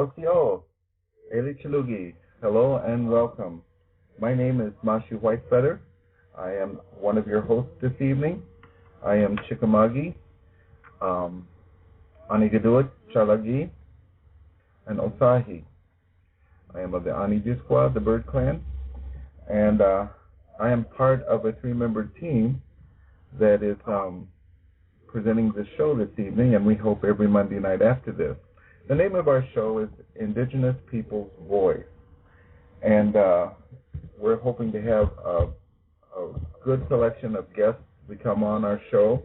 Osio, Eli Chilugi. Hello and welcome. My name is Mashu Whitefeather. I am one of your hosts this evening. I am Chickamauga, Anigaduit, Chalagi, and Osahi. I am of the Ani-Ju Squad, the Bird Clan, and I am part of a 3-member team that is presenting this show this evening, and we hope every Monday night after this. The name of our show is Indigenous Peoples Voice, and we're hoping to have a good selection of guests to come on our show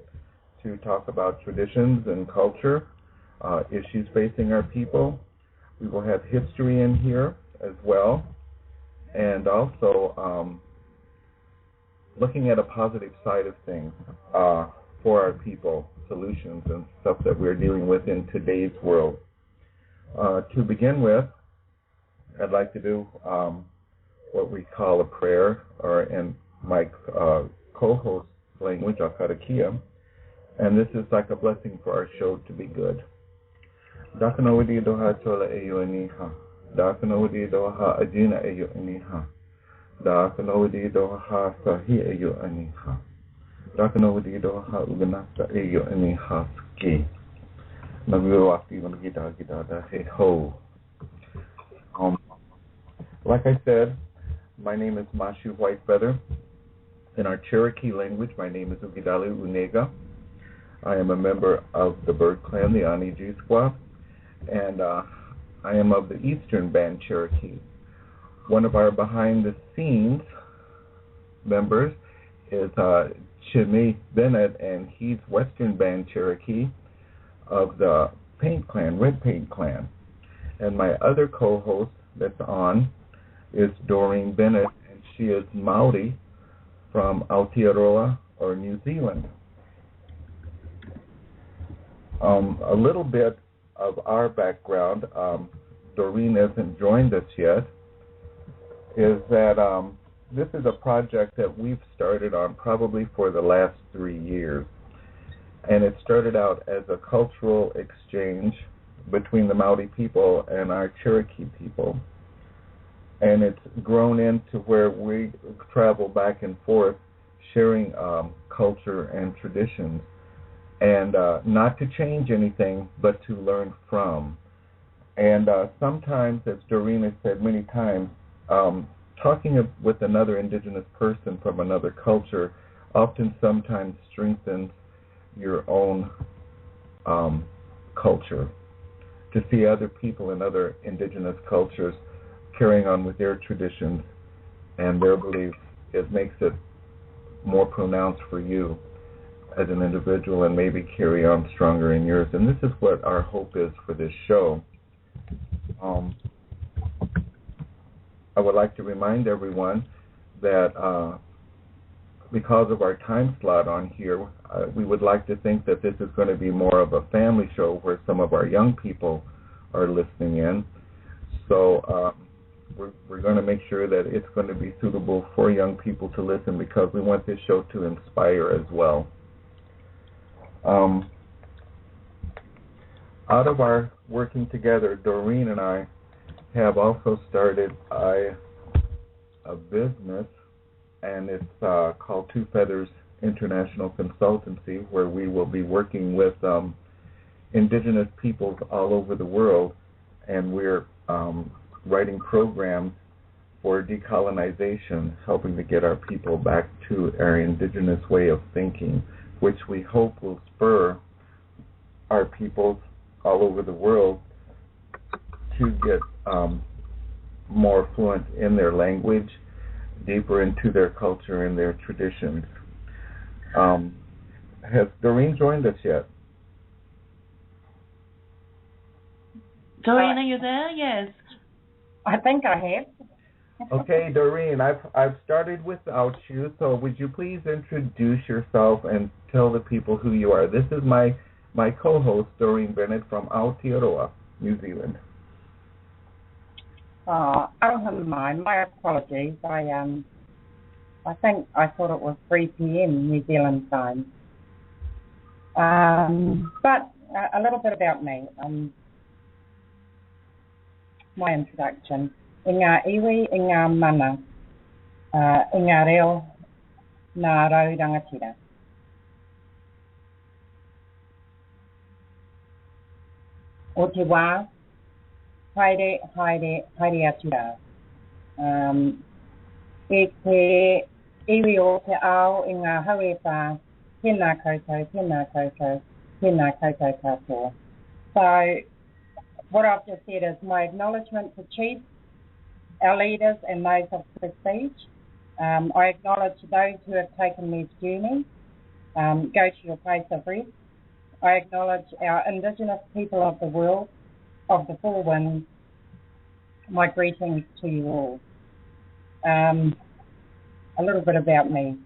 to talk about traditions and culture, issues facing our people. We will have history in here as well, and also looking at a positive side of things for our people, solutions and stuff that we're dealing with in today's world. To begin with, I'd like to do what we call a prayer, or in my co-host language, Akarakia, and this is like a blessing for our show to be good. Dakanawadi doha chola eyo aniha. Dakanawadi doha ajina eyo aniha. Dakanawadi doha sahi eyo aniha. Dakanawadi doha uganasa eyo aniha ski. Nagwawaki wanagita gita da he ho. Like I said, my name is Mashu Whitefeather. In our Cherokee language, my name is Ugidali Unega. I am a member of the Bird Clan, the Ani-Ju Squad, and I am of the Eastern Band Cherokee. One of our behind-the-scenes members is Chimmy Bennett, and he's Western Band Cherokee of the Paint Clan, Red Paint Clan. And my other co-host that's on is Doreen Bennett, and she is Maori from Aotearoa, or New Zealand. A little bit of our background, Doreen hasn't joined us yet, is that this is a project that we've started on probably for the last 3 years. And it started out as a cultural exchange between the Maori people and our Cherokee people. And it's grown into where we travel back and forth sharing culture and traditions. And not to change anything, but to learn from. And sometimes, as Doreen has said many times, talking with another Indigenous person from another culture often sometimes strengthens your own culture. To see other people in other Indigenous cultures carrying on with their traditions and their beliefs, it makes it more pronounced for you as an individual and maybe carry on stronger in yours. And this is what our hope is for this show. I would like to remind everyone that because of our time slot on here, we would like to think that this is going to be more of a family show where some of our young people are listening in. So we're going to make sure that it's going to be suitable for young people to listen, because we want this show to inspire as well. Out of our working together, Doreen and I have also started a business, and it's called Two Feathers International Consultancy, where we will be working with Indigenous peoples all over the world, and we're writing programs for decolonization, helping to get our people back to our Indigenous way of thinking, which we hope will spur our peoples all over the world to get more fluent in their language, deeper into their culture and their traditions. Has Doreen joined us yet? Doreen, are you there? Yes. I think I have. Okay, Doreen, I've started without you, so would you please introduce yourself and tell the people who you are? This is my co-host, Doreen Bennett from Aotearoa, New Zealand. My apologies. I think I thought it was 3 p.m. New Zealand time. But a little bit about me. my introduction. I ngā iwi, I ngā mana, I ngā reo, nā rau rangatira. O te wā, haere, haere, haere atu rā. E te iwi o te ao I ngā hauewha, tēnā koutou, tēnā koutou, tēnā koutou katoa. So, what I've just said is my acknowledgement to chiefs, our leaders and those of prestige. I acknowledge those who have taken this journey. Go to your place of rest. I acknowledge our Indigenous people of the world, of the four winds. My greetings to you all. A little bit about me.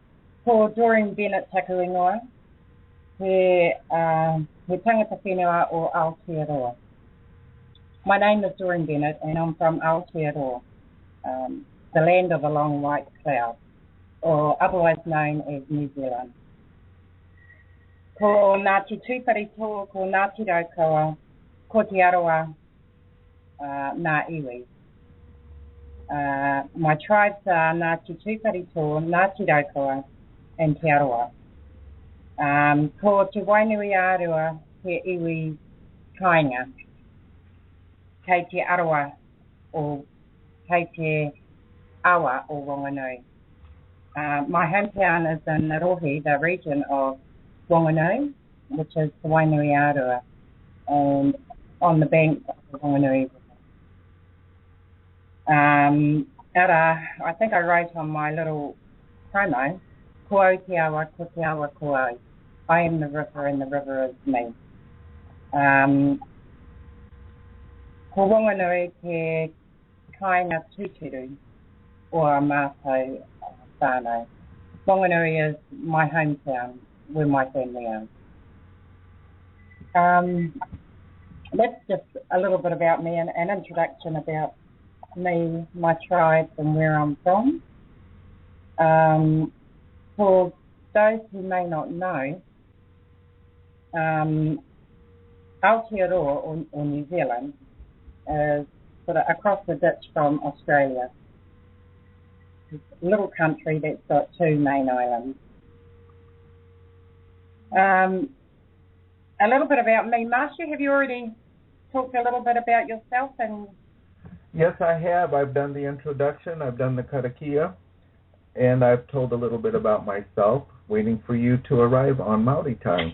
Ko Doreen Bennett taku ingoa, he tangata whenua o Aotearoa. My name is Doreen Bennett and I'm from Aotearoa, the land of the long white cloud, or otherwise known as New Zealand. Ko Ngāti Tūpari tō, ko Ngāti Raukaua, ko te aroa, ngā iwi. My tribes are Ngāti Tūpari tō, Ngāti Raukaua, and te aroa. Ko te wainui ārua, he iwi kāinga, kei te aroa, o kei te awa o Whanganui. My hometown is in Rohi, the region of Whanganui, which is the Wainui Ārua, and on the bank of the Whanganui. I think I wrote on my little promo, ko au te awa, ko te awa, ko au. I am the river and the river is me. Ko Whanganui te kāinga tūturu, or a mātou whānau. Whanganui is my hometown, where my family are. That's just a little bit about me, and an introduction about me, my tribe, and where I'm from. For those who may not know, Aotearoa, or New Zealand, is sort of across the ditch from Australia. It's a little country that's got two main islands. A little bit about me. Mashu, have you already talked a little bit about yourself? And Yes, I have. I've done the introduction, I've done the karakia, and I've told a little bit about myself, waiting for you to arrive on Maori time.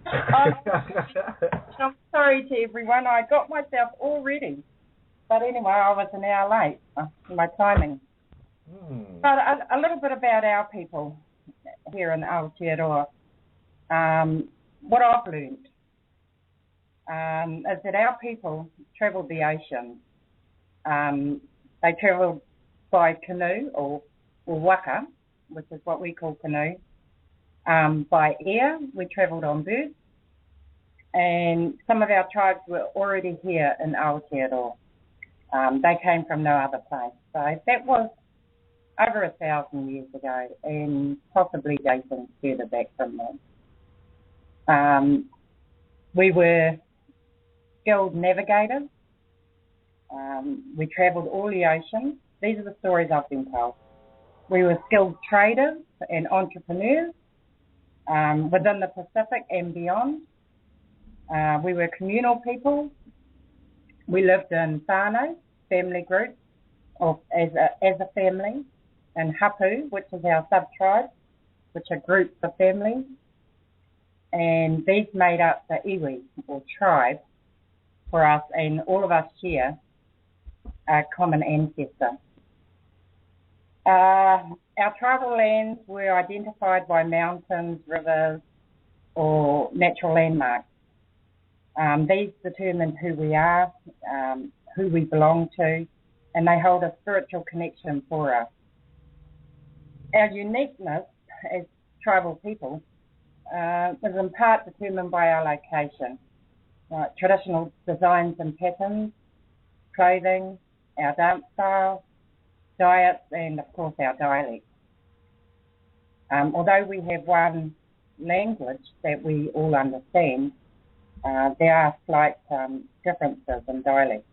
I'm sorry to everyone, I got myself all ready. But anyway, I was an hour late, my timing. But a little bit about our people here in Aotearoa. What I've learned is that our people travelled the ocean. They travelled by canoe or waka, which is what we call canoe. By air, we travelled on birds. And some of our tribes were already here in Aotearoa. They came from no other place. So that was over 1,000 years ago, and possibly dating further back from that. We were skilled navigators. We travelled all the oceans. These are the stories I've been told. We were skilled traders and entrepreneurs within the Pacific and beyond. We were communal people. We lived in whānau, family groups, or as a family, and hapu, which is our sub-tribe, which are groups of families. And these made up the iwi, or tribe, for us, and all of us share a common ancestor. Our tribal lands were identified by mountains, rivers, or natural landmarks. These determine who we are, who we belong to, and they hold a spiritual connection for us. Our uniqueness as tribal people is in part determined by our location. Traditional designs and patterns, clothing, our dance styles, diets, and of course our dialects. Although we have one language that we all understand, there are slight differences in dialects.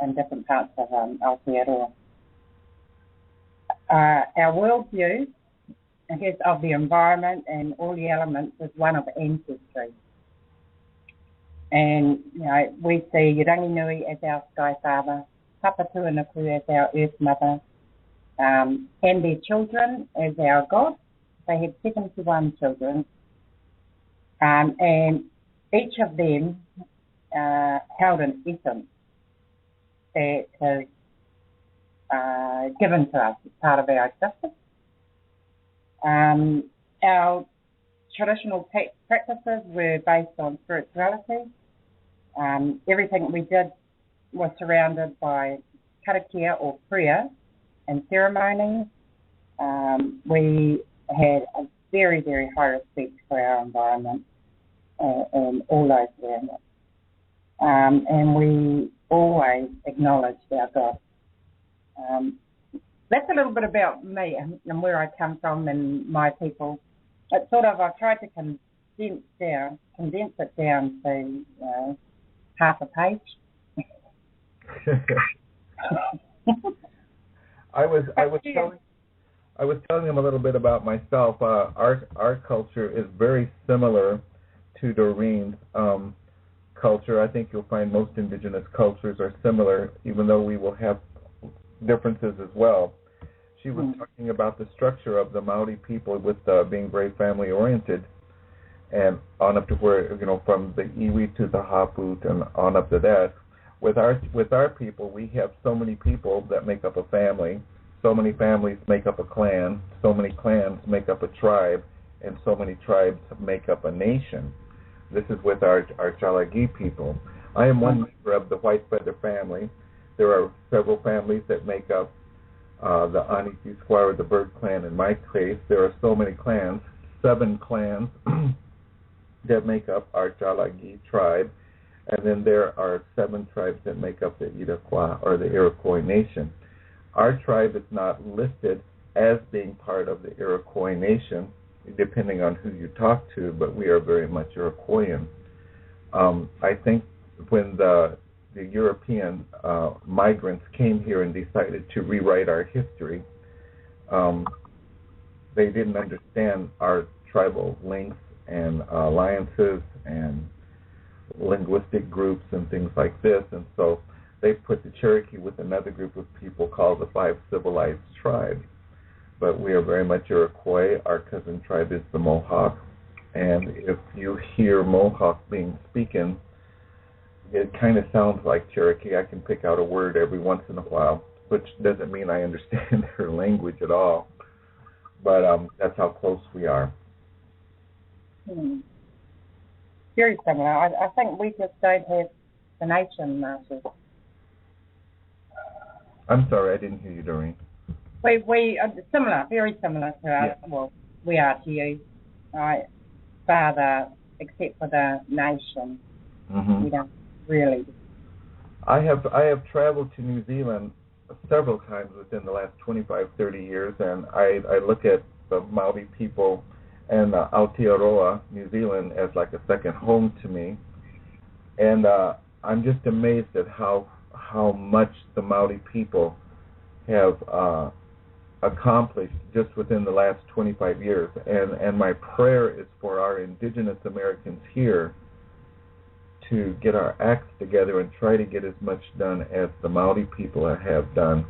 in different parts of Aotearoa. Our worldview, I guess, of the environment and all the elements is one of ancestry. And, we see Ranginui as our Sky Father, Papatuanuku as our Earth Mother, and their children as our God. They had 71 children, and each of them held an essence that is given to us as part of our existence. Our traditional practices were based on spirituality. Everything we did was surrounded by karakia or prayer and ceremony. We had a very, very high respect for our environment and all those around it. And we always acknowledged our God. That's a little bit about me and where I come from and my people. It's sort of, I've tried to condense it down to half a page. I was telling them a little bit about myself. Our culture is very similar to Doreen's culture. I think you'll find most indigenous cultures are similar, even though we will have differences as well. She was talking about the structure of the Maori people with being very family oriented, and on up to where, from the iwi to the haput and on up to that. With our people, we have so many people that make up a family. So many families make up a clan. So many clans make up a tribe, and so many tribes make up a nation. This is with our Chalagi people. I am one member of the White Feather family. There are several families that make up the Aniki Squire, the Bird Clan. In my case, there are so many clans, 7 clans that make up our Chalagi tribe, and then there are 7 tribes that make up the Iroquois or the Iroquois Nation. Our tribe is not listed as being part of the Iroquois Nation, depending on who you talk to, but we are very much Iroquoian. I think when the European migrants came here and decided to rewrite our history, they didn't understand our tribal links and alliances and linguistic groups and things like this, and so they put the Cherokee with another group of people called the 5 Civilized Tribes. But we are very much Iroquois. Our cousin tribe is the Mohawk, and if you hear Mohawk being spoken, it kind of sounds like Cherokee. I can pick out a word every once in a while, which doesn't mean I understand their language at all, but that's how close we are. Very similar. I think we just don't have the nation, Marshall. I'm sorry, I didn't hear you, Doreen. We are similar, very similar to us. Yeah. Well, we are to you, right? Father, except for the nation. We don't really. I have traveled to New Zealand several times within the last 25, 30 years, and I look at the Maori people and Aotearoa, New Zealand, as like a second home to me. And I'm just amazed at how much the Maori people have accomplished just within the last 25 years. And my prayer is for our indigenous Americans here to get our acts together and try to get as much done as the Maori people have done.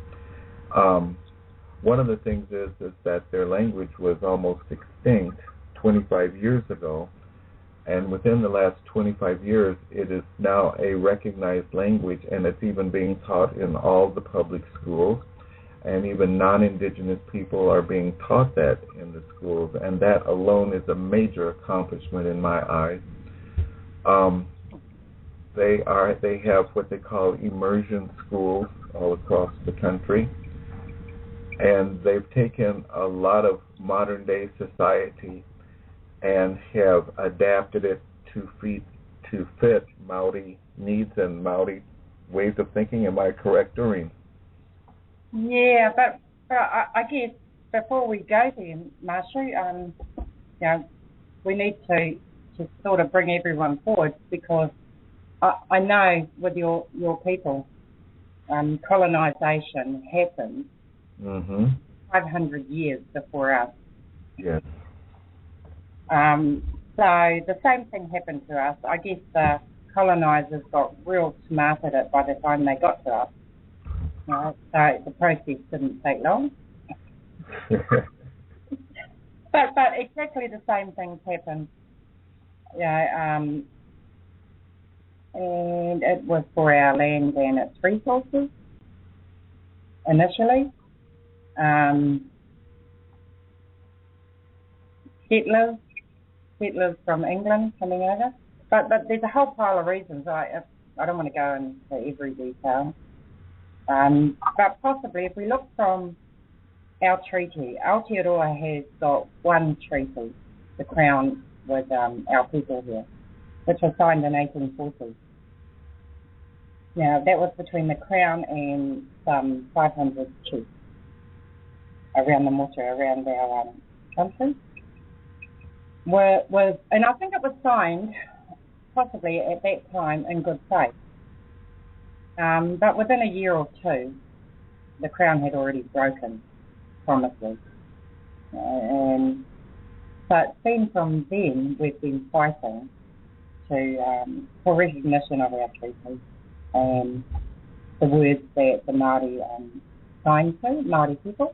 One of the things is that their language was almost extinct 25 years ago, and within the last 25 years it is now a recognized language, and it's even being taught in all the public schools, and even non-indigenous people are being taught that in the schools, and that alone is a major accomplishment in my eyes. They have what they call immersion schools all across the country, and they've taken a lot of modern day society and have adapted it to fit Maori needs and Maori ways of thinking. Am I correct, Doreen? Yeah, but I guess before we go there, Mashu, we need to sort of bring everyone forward, because I know with your people, colonisation happened Mm-hmm. 500 years before us. Yes. So the same thing happened to us. I guess the colonisers got real smart at it by the time they got to us. So the process didn't take long. But exactly the same things happened. And it was for our land and its resources initially. Settlers from England coming over. But there's a whole pile of reasons. I don't want to go into every detail. But possibly if we look from our treaty, Aotearoa has got one treaty, the Crown with our people here, which was signed in 1840. Now, that was between the Crown and some 500 chiefs around the motu, around our country. And I think it was signed possibly at that time in good faith. But within a year or two, the Crown had already broken promises. And so it's been from then we've been fighting for recognition of our treaty and the words that the Maori signed to, Maori people.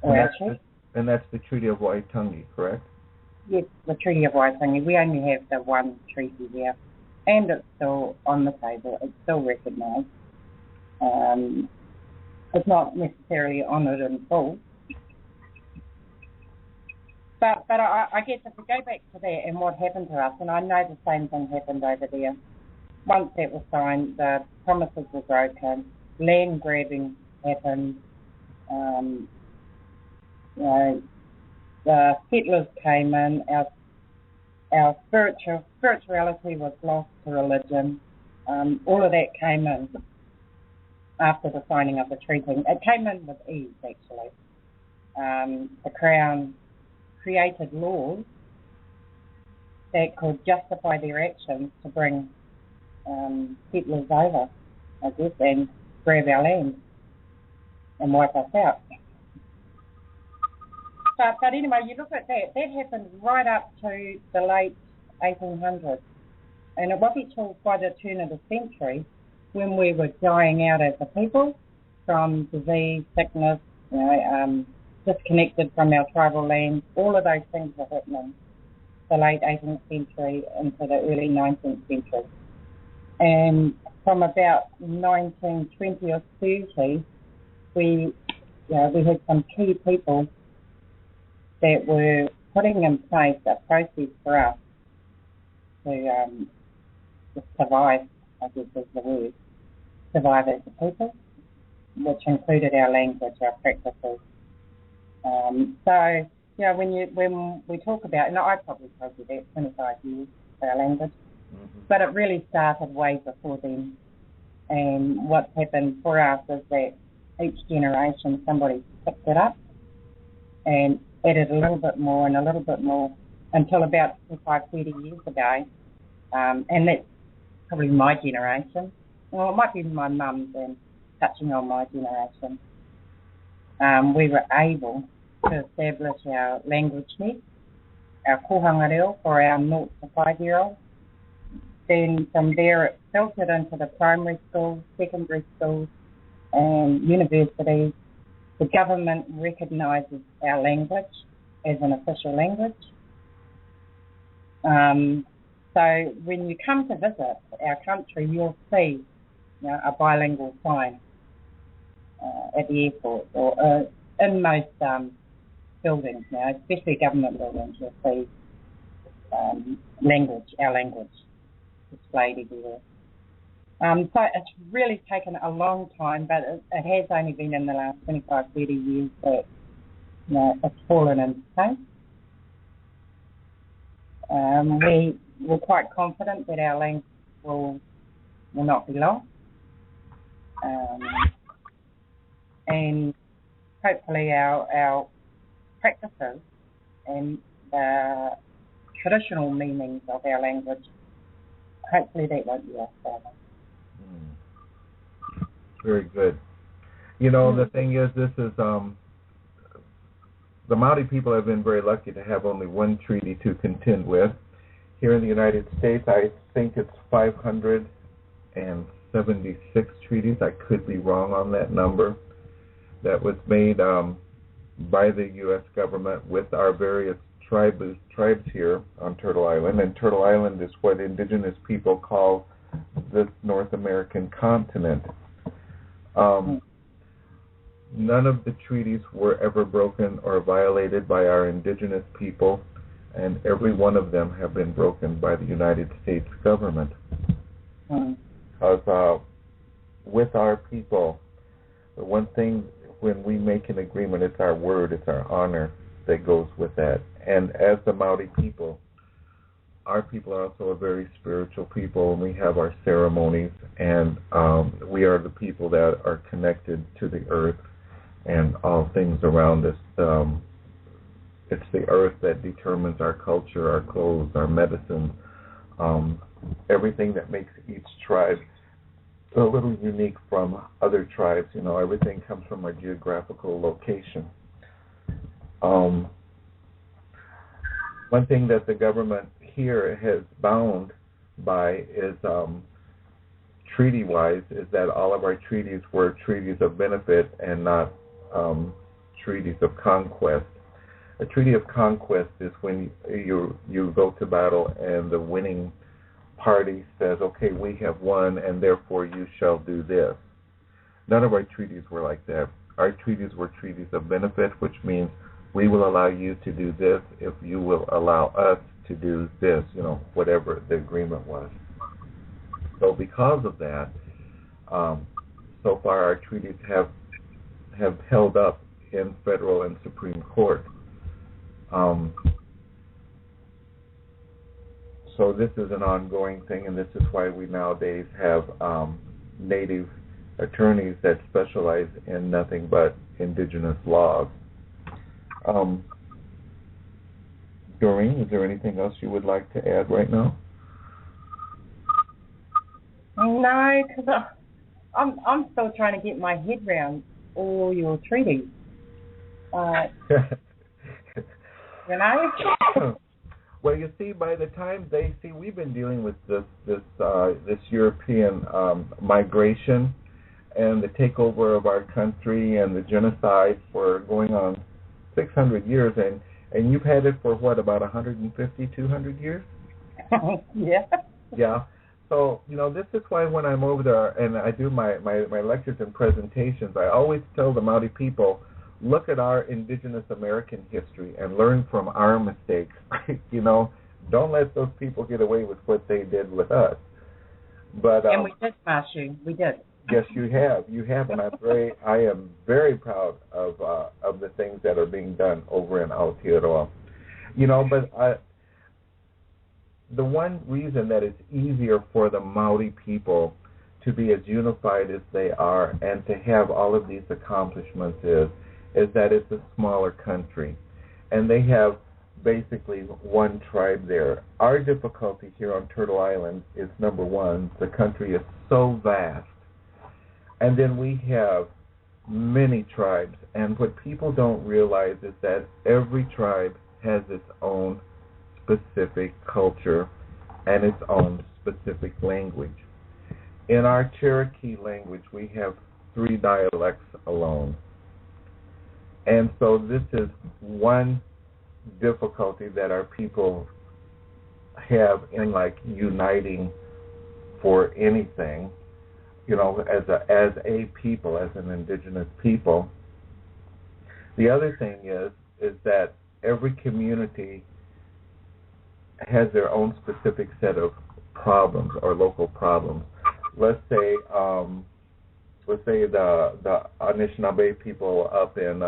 And that's the Treaty of Waitangi, correct? Yes, the Treaty of Waitangi. We only have the one treaty there, and it's still on the table. It's still recognised. It's not necessarily honoured in full. But I guess if we go back to that and what happened to us, and I know the same thing happened over there. Once that was signed, the promises were broken, land grabbing happened, the settlers came in, our spirituality was lost to religion. All of that came in after the signing of the treaty. It came in with ease, actually. The Crown created laws that could justify their actions to bring settlers over, I guess, and grab our land and wipe us out. But anyway, you look at that happened right up to the late 1800s. And it wasn't until by the turn of the century when we were dying out as a people from disease, sickness, disconnected from our tribal lands. All of those things were happening the late 18th century into the early 19th century. And from about 1920 or 30, we had some key people that were putting in place a process for us to survive, I guess is the word, survive as a people, which included our language, our practices. When we talk about, and I probably told you that, 25 years for our language, but it really started way before then. And what's happened for us is that each generation somebody picked it up and added a little bit more and a little bit more until about 25, 30 years ago. And that's probably my generation. Well, it might be my mum's and touching on my generation. We were able to establish our language net, our kohanga reo for our 0 to 5-year-olds. Then from there it filtered into the primary schools, secondary schools and universities. The government recognises our language as an official language. So when you come to visit our country, you'll see a bilingual sign at the airport or in most buildings now, especially government buildings, you'll see our language displayed everywhere. So it's really taken a long time, but it has only been in the last 25, 30 years that it's fallen into place. We're quite confident that our language will not be lost. And hopefully our practices and the traditional meanings of our language, hopefully that won't be lost. Very good. You know, the thing is, this is the Maori people have been very lucky to have only one treaty to contend with. Here in the United States, I think it's 576 treaties. I could be wrong on that number. That was made by the U.S. government with our various tribes here on Turtle Island. And Turtle Island is what indigenous people call this North American continent. None of the treaties were ever broken or violated by our indigenous people, and every one of them have been broken by the United States government. Because with our people, the one thing when we make an agreement, it's our word, it's our honor that goes with that. And as the Maori people, our people are also a very spiritual people, and we have our ceremonies, and we are the people that are connected to the earth and all things around us. It's the earth that determines our culture, our clothes, our medicine, everything that makes each tribe a little unique from other tribes. You know, everything comes from a geographical location. One thing that the government here has bound by is treaty-wise is that all of our treaties were treaties of benefit and not treaties of conquest. A treaty of conquest is when you go to battle and the winning party says, okay, we have won and therefore you shall do this. None of our treaties were like that. Our treaties were treaties of benefit, which means we will allow you to do this if you will allow us to do this, you know, whatever the agreement was. So because of that, so far our treaties have held up in federal and Supreme Court. So this is an ongoing thing, and this is why we nowadays have native attorneys that specialize in nothing but indigenous laws. Doreen, is there anything else you would like to add right now? No, because I'm still trying to get my head around all your treaties. You know? Well, you see, by the time they see, we've been dealing with this European migration and the takeover of our country and the genocide for going on 600 years, and you've had it for what, about 150, 200 years? Yeah. Yeah. So, you know, this is why when I'm over there and I do my lectures and presentations, I always tell the Maori people, look at our indigenous American history and learn from our mistakes. You know, don't let those people get away with what they did with us. But and we did, mashu. We did. Yes, you have. You have, and I am very proud of the things that are being done over in Aotearoa. You know, but the one reason that it's easier for the Maori people to be as unified as they are and to have all of these accomplishments is that it's a smaller country, and they have basically one tribe there. Our difficulty here on Turtle Island is, number one, the country is so vast, and then we have many tribes, and what people don't realize is that every tribe has its own specific culture and its own specific language. In our Cherokee language, we have 3 dialects alone. And so this is one difficulty that our people have in like uniting for anything, you know, as a people, as an indigenous people. The other thing is that every community has their own specific set of problems or local problems. Let's say the Anishinaabe people up in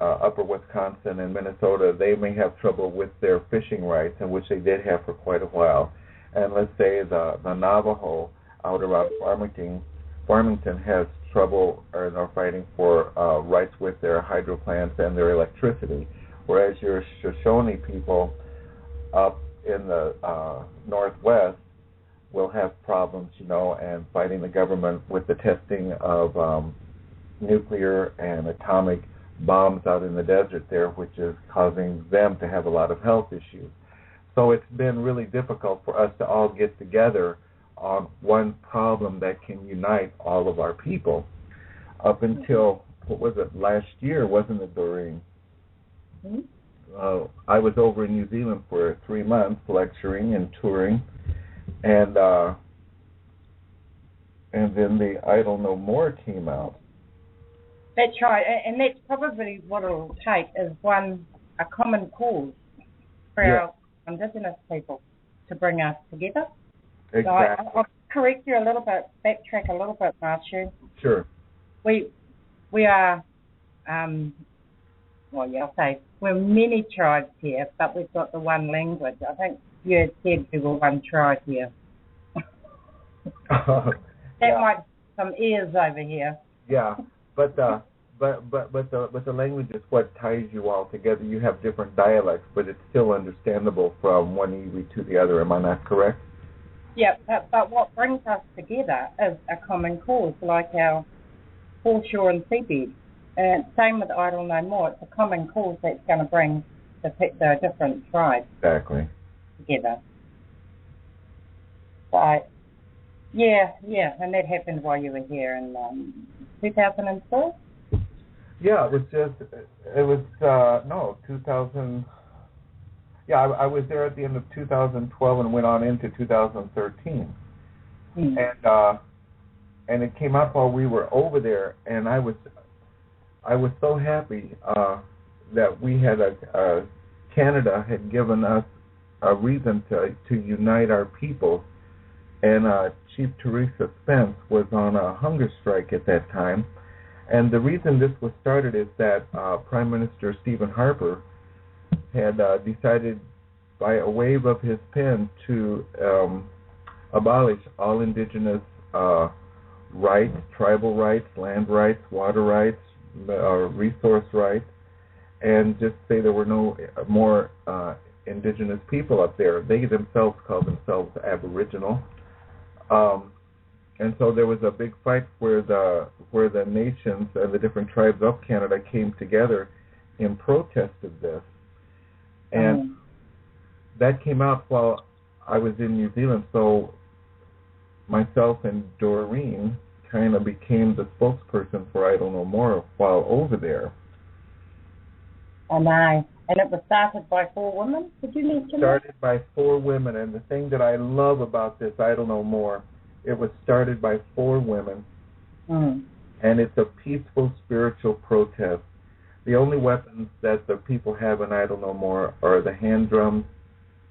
upper Wisconsin and Minnesota, they may have trouble with their fishing rights, and which they did have for quite a while. And let's say the Navajo out around Farmington has trouble or are fighting for rights with their hydro plants and their electricity, whereas your Shoshone people up in the Northwest, will have problems, and fighting the government with the testing of nuclear and atomic bombs out in the desert there, which is causing them to have a lot of health issues. So it's been really difficult for us to all get together on one problem that can unite all of our people. Up until, what was it, last year, wasn't it, Doreen? Mm-hmm. I was over in New Zealand for 3 months lecturing and touring, and then the Idle No More came out. That's right, and that's probably what it'll take is a common cause for our Indigenous people to bring us together. Exactly. So I'll correct you a little bit, backtrack a little bit, Mashu. Sure. We are, I'll say we're many tribes here, but we've got the one language. I think you had said we were one tribe here. That might have some ears over here. Yeah, but the language is what ties you all together. You have different dialects, but it's still understandable from one iwi to the other. Am I not correct? Yeah, but what brings us together is a common cause, like our foreshore and seabed. And same with Idle No More. It's a common cause that's going to bring the different tribes together. So, yeah, and that happened while you were here in 2004? Yeah, 2000. Yeah, I was there at the end of 2012 and went on into 2013. And it came out while we were over there, and I was so happy that we had Canada had given us a reason to unite our people, and Chief Teresa Spence was on a hunger strike at that time, and the reason this was started is that Prime Minister Stephen Harper had decided by a wave of his pen to abolish all Indigenous rights, tribal rights, land rights, water rights, resource rights, and just say there were no more Indigenous people up there. They themselves call themselves Aboriginal. And so there was a big fight where the nations and the different tribes of Canada came together in protest of this. And that came out while I was in New Zealand, so myself and Doreen kind of became the spokesperson for Idle No More while over there. And it was started by 4 women? Did you mention that? Started by 4 women, and the thing that I love about this Idle No More, it was started by 4 women, and it's a peaceful spiritual protest. The only weapons that the people have in Idle No More are the hand drums,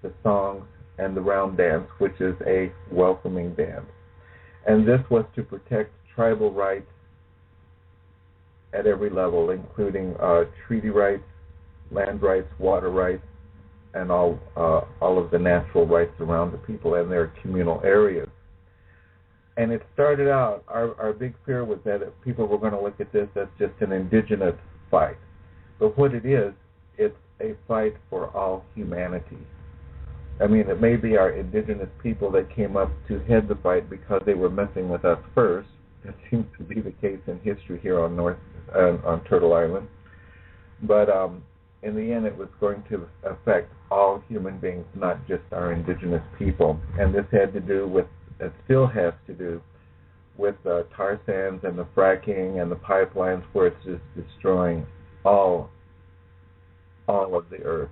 the songs, and the round dance, which is a welcoming dance. And this was to protect tribal rights at every level, including treaty rights, land rights, water rights, and all of the natural rights around the people and their communal areas. And it started out, our big fear was that people were going to look at this as just an indigenous fight. But what it is, it's a fight for all humanity. I mean, it may be our indigenous people that came up to head the fight because they were messing with us first. That seems to be the case in history here on on Turtle Island. But in the end, it was going to affect all human beings, not just our indigenous people. And this had to do with, it still has to do with tar sands and the fracking and the pipelines, where it's just destroying all of the earth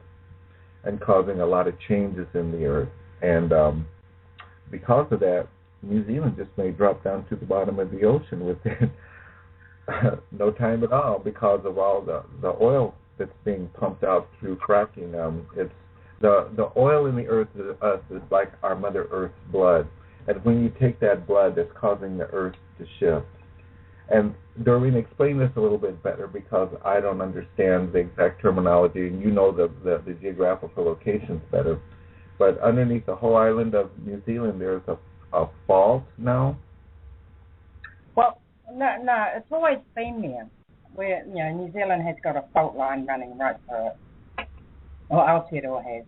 and causing a lot of changes in the earth. And because of that, New Zealand just may drop down to the bottom of the ocean within no time at all, because of all the oil that's being pumped out through fracking. It's the oil in the earth to us is like our Mother Earth's blood. And when you take that blood, that's causing the earth to shift. And Doreen, explain this a little bit better, because I don't understand the exact terminology, and you know the geographical locations better. But underneath the whole island of New Zealand, there's a fault now? Well, No, it's always been there. Where, New Zealand has got a fault line running right through it. Or Aotearoa has.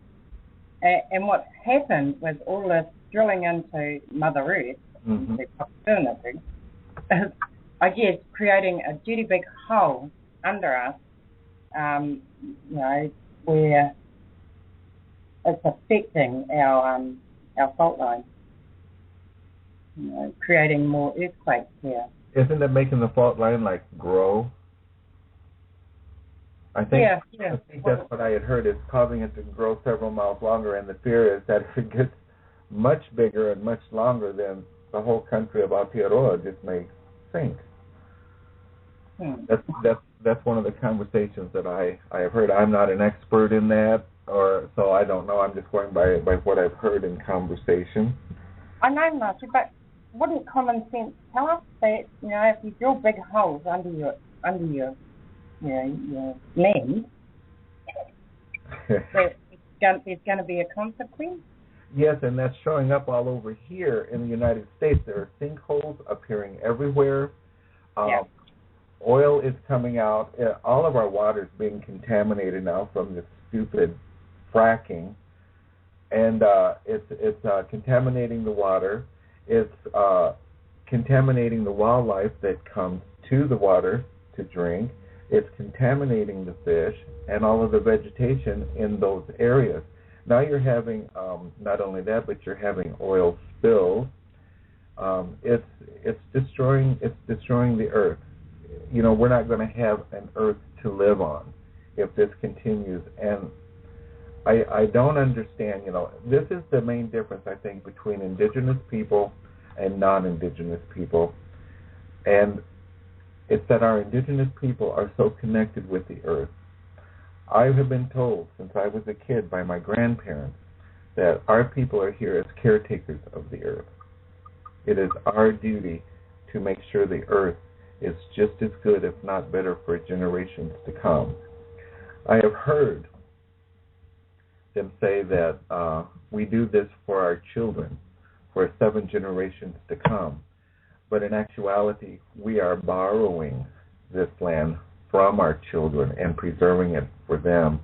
And what happened was all this drilling into Mother Earth, into opportunity, is, I guess, creating a dirty big hole under us, where it's affecting our fault line, creating more earthquakes here. Isn't it making the fault line like grow? I think that's what I had heard. It's causing it to grow several miles longer, and the fear is that if it gets much bigger and much longer, then the whole country of Aotearoa just may sink. That's one of the conversations that I have heard. I'm not an expert in that, so I don't know. I'm just going by what I've heard in conversation. I know, Marsha, but wouldn't common sense tell us that if you drill big holes under your land, that there's going to be a consequence? Yes, and that's showing up all over here in the United States. There are sinkholes appearing everywhere. Oil is coming out. All of our water is being contaminated now from this stupid fracking, and it's contaminating the water. It's contaminating the wildlife that comes to the water to drink. It's contaminating the fish and all of the vegetation in those areas. Now you're having not only that, but you're having oil spills. It's destroying the earth. We're not going to have an earth to live on if this continues. And I don't understand. This is the main difference, I think, between indigenous people and non-indigenous people, and it's that our indigenous people are so connected with the earth. I have been told since I was a kid by my grandparents that our people are here as caretakers of the earth. It is our duty to make sure the earth is just as good, if not better, for generations to come. I have heard them say that we do this for our children, for 7 generations to come. But in actuality, we are borrowing this land from our children and preserving it for them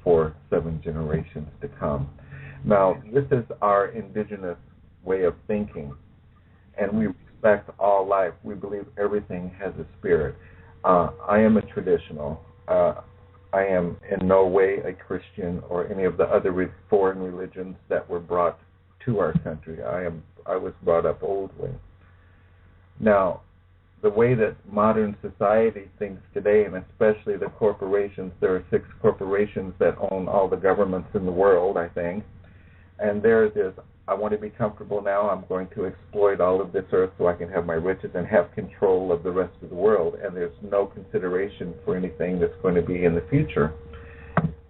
for 7 generations to come. Now, this is our indigenous way of thinking, and we respect all life. We believe everything has a spirit. I am a traditional. I am in no way a Christian or any of the other foreign religions that were brought to our country. I was brought up old way. Now, the way that modern society thinks today, and especially the corporations, there are 6 corporations that own all the governments in the world, I think, and theirs is, I want to be comfortable now, I'm going to exploit all of this earth so I can have my riches and have control of the rest of the world, and there's no consideration for anything that's going to be in the future.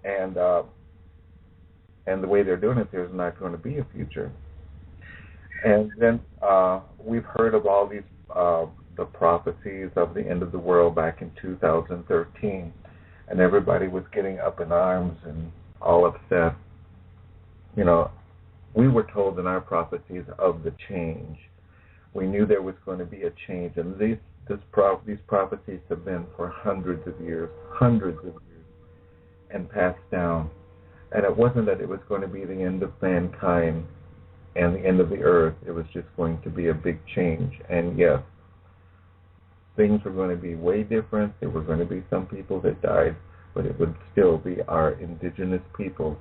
And the way they're doing it, there's not going to be a future. And then we've heard of all these the prophecies of the end of the world back in 2013, and everybody was getting up in arms and all upset. We were told in our prophecies of the change. We knew there was going to be a change, and these prophecies have been for hundreds of years, and passed down. And it wasn't that it was going to be the end of mankind and the end of the earth. It was just going to be a big change. And yes, things were going to be way different. There were going to be some people that died, but it would still be our indigenous peoples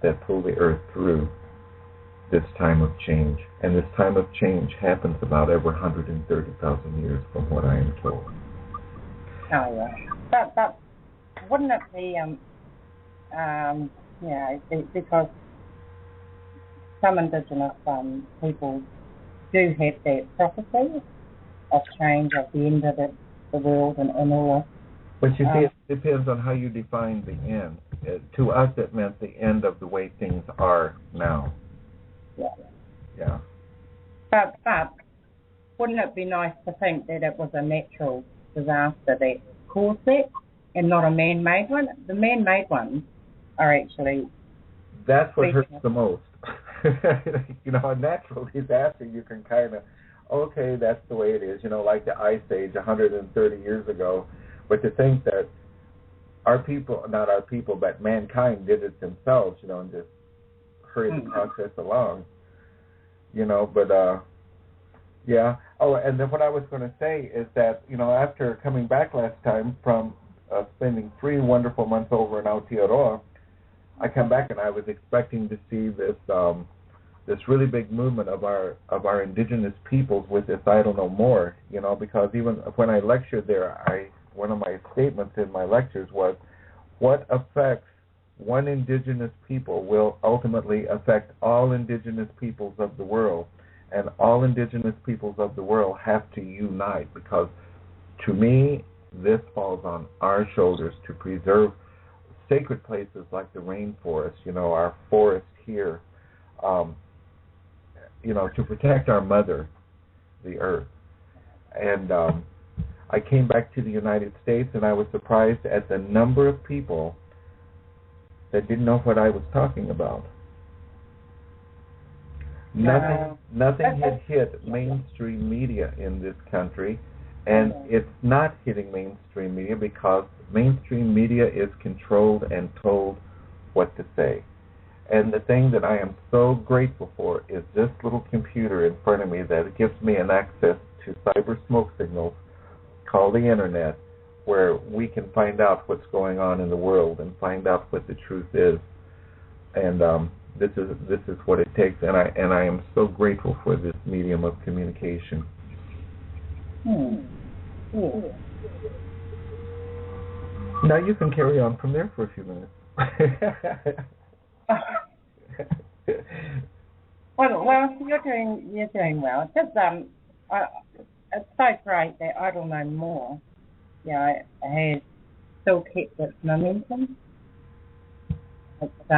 that pull the earth through this time of change. And this time of change happens about every 130,000 years, from what I am told. Oh, yeah. But wouldn't it be, because some indigenous people do have that prophecy of change, of the end of the world and all that. But you see, it depends on how you define the end. To us, it meant the end of the way things are now. Yeah. But wouldn't it be nice to think that it was a natural disaster that caused that and not a man-made one? The man-made ones are actually... That's what hurts the most. A natural disaster, you can kind of, okay, that's the way it is, like the Ice Age 130 years ago. But to think that our people, not our people, but mankind did it themselves, and just hurried the process along, But yeah. Oh, and then what I was going to say is that, after coming back last time from spending 3 wonderful months over in Aotearoa, I come back and I was expecting to see this really big movement of our indigenous peoples with this I don't know more, because even when I lectured there, one of my statements in my lectures was, what affects one indigenous people will ultimately affect all indigenous peoples of the world, and all indigenous peoples of the world have to unite, because to me this falls on our shoulders to preserve sacred places like the rainforest, our forest here, to protect our mother, the earth. And I came back to the United States, and I was surprised at the number of people that didn't know what I was talking about. Nothing had hit mainstream media in this country, and it's not hitting mainstream media because mainstream media is controlled and told what to say. And the thing that I am so grateful for is this little computer in front of me that gives me an access to cyber smoke signals called the Internet, where we can find out what's going on in the world and find out what the truth is. And this is what it takes, and I am so grateful for this medium of communication. Now you can carry on from there for a few minutes. Well, you're doing well. Just it's so great that I don't know more. It has still kept its momentum. It's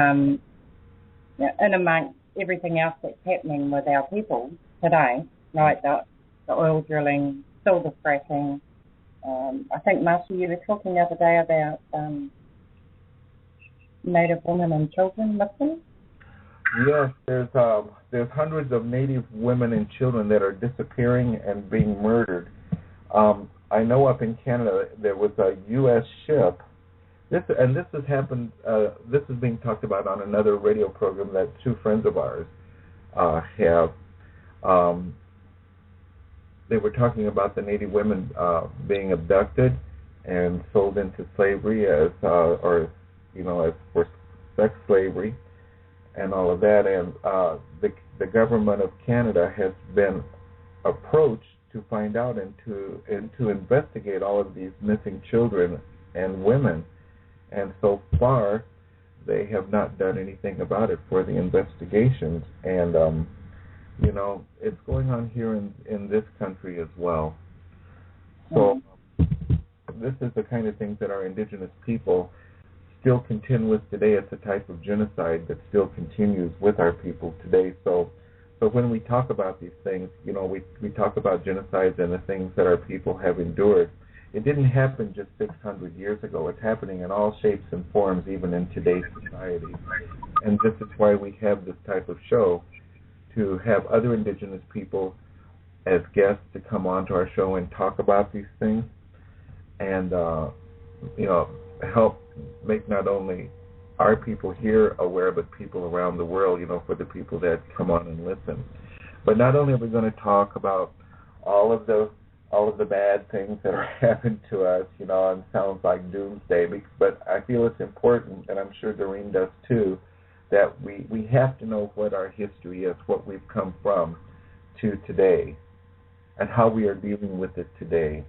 in amongst everything else that's happening with our people today, like the oil drilling, silver fracking. I think, Master, you were talking the other day about Native women and children missing. Yes, there's hundreds of Native women and children that are disappearing and being murdered. I know up in Canada there was a U.S. ship. This has happened. This is being talked about on another radio program that 2 friends of ours have. They were talking about the Native women being abducted and sold into slavery as for sex slavery and all of that. And the government of Canada has been approached to find out and to investigate all of these missing children and women. And so far, they have not done anything about it for the investigations. And it's going on here in this country as well. So this is the kind of things that our indigenous people still contend with today. It's a type of genocide that still continues with our people today. So when we talk about these things, we talk about genocides and the things that our people have endured. It didn't happen just 600 years ago. It's happening in all shapes and forms, even in today's society. And this is why we have this type of show, to have other indigenous people as guests to come onto our show and talk about these things, and help make not only our people here aware, but people around the world, for the people that come on and listen. But not only are we going to talk about all of the bad things that are happening to us, and sounds like doomsday, but I feel it's important, and I'm sure Doreen does too, that we have to know what our history is, what we've come from to today, and how we are dealing with it today,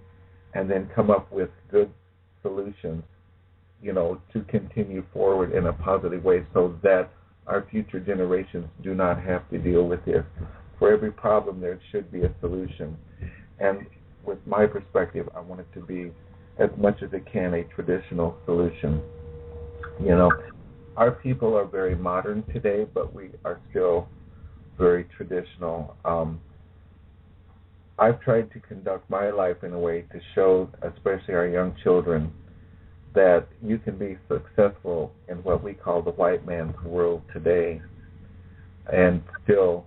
and then come up with good solutions, to continue forward in a positive way so that our future generations do not have to deal with this. For every problem, there should be a solution. And with my perspective, I want it to be, as much as it can, a traditional solution. Our people are very modern today, but we are still very traditional. I've tried to conduct my life in a way to show, especially our young children, that you can be successful in what we call the white man's world today and still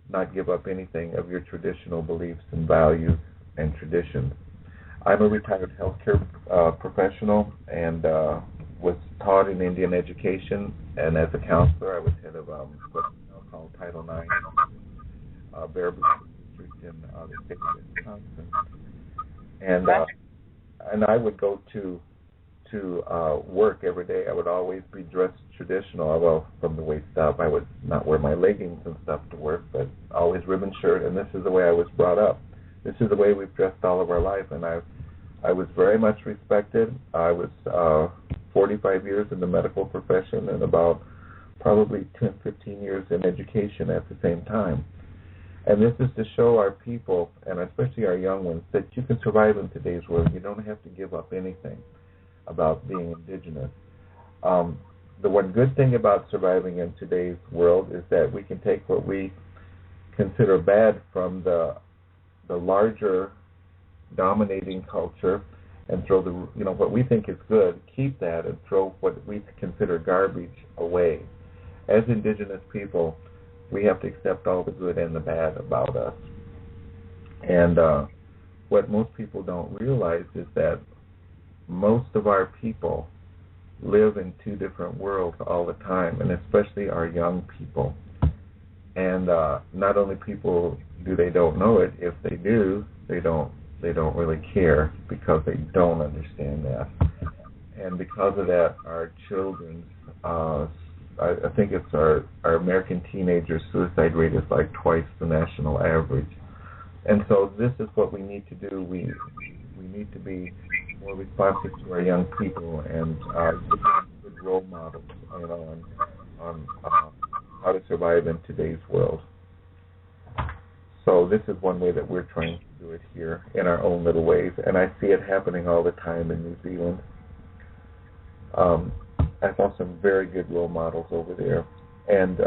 not give up anything of your traditional beliefs and values and traditions. I'm a retired healthcare professional and was taught in Indian education, and as a counselor I was head of what's now called Title IX. Baraboo District in the state of Wisconsin, and I would go to work every day. I would always be dressed traditional. Well, from the waist up, I would not wear my leggings and stuff to work, but always ribbon shirt. And this is the way I was brought up. This is the way we've dressed all of our life, and I was very much respected. I was 45 years in the medical profession and about probably 10, 15 years in education at the same time. And this is to show our people, and especially our young ones, that you can survive in today's world. You don't have to give up anything about being Indigenous. The one good thing about surviving in today's world is that we can take what we consider bad from the larger dominating culture and throw what we think is good, keep that, and throw what we consider garbage away. As Indigenous people, we have to accept all the good and the bad about us. And what most people don't realize is that most of our people live in two different worlds all the time, and especially our young people. And not only people they don't know it, if they do, they don't really care because they don't understand that. And because of that, our children, I think it's our American teenager suicide rate is like twice the national average. And so this is what we need to do. We need to be more responsive to our young people and give them good role models, on how to survive in today's world. So this is one way that we're trying to do it here in our own little ways, and I see it happening all the time in New Zealand. I saw some very good role models over there, and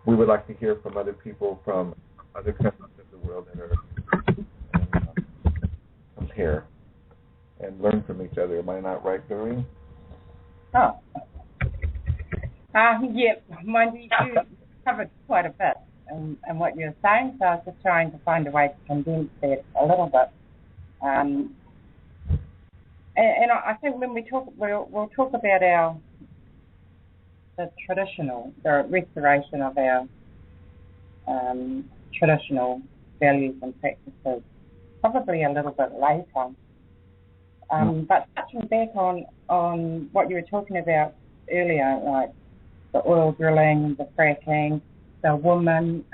we would like to hear from other people from other countries of the world that are compare and learn from each other. Am I not right, Doreen? Oh. Yeah, mind you covered quite a bit in what you were saying, so I was just trying to find a way to condense that a little bit. And I think when we'll talk about the restoration of our traditional values and practices, probably a little bit later. But touching back on what you were talking about earlier, like the oil drilling, the fracking, the women,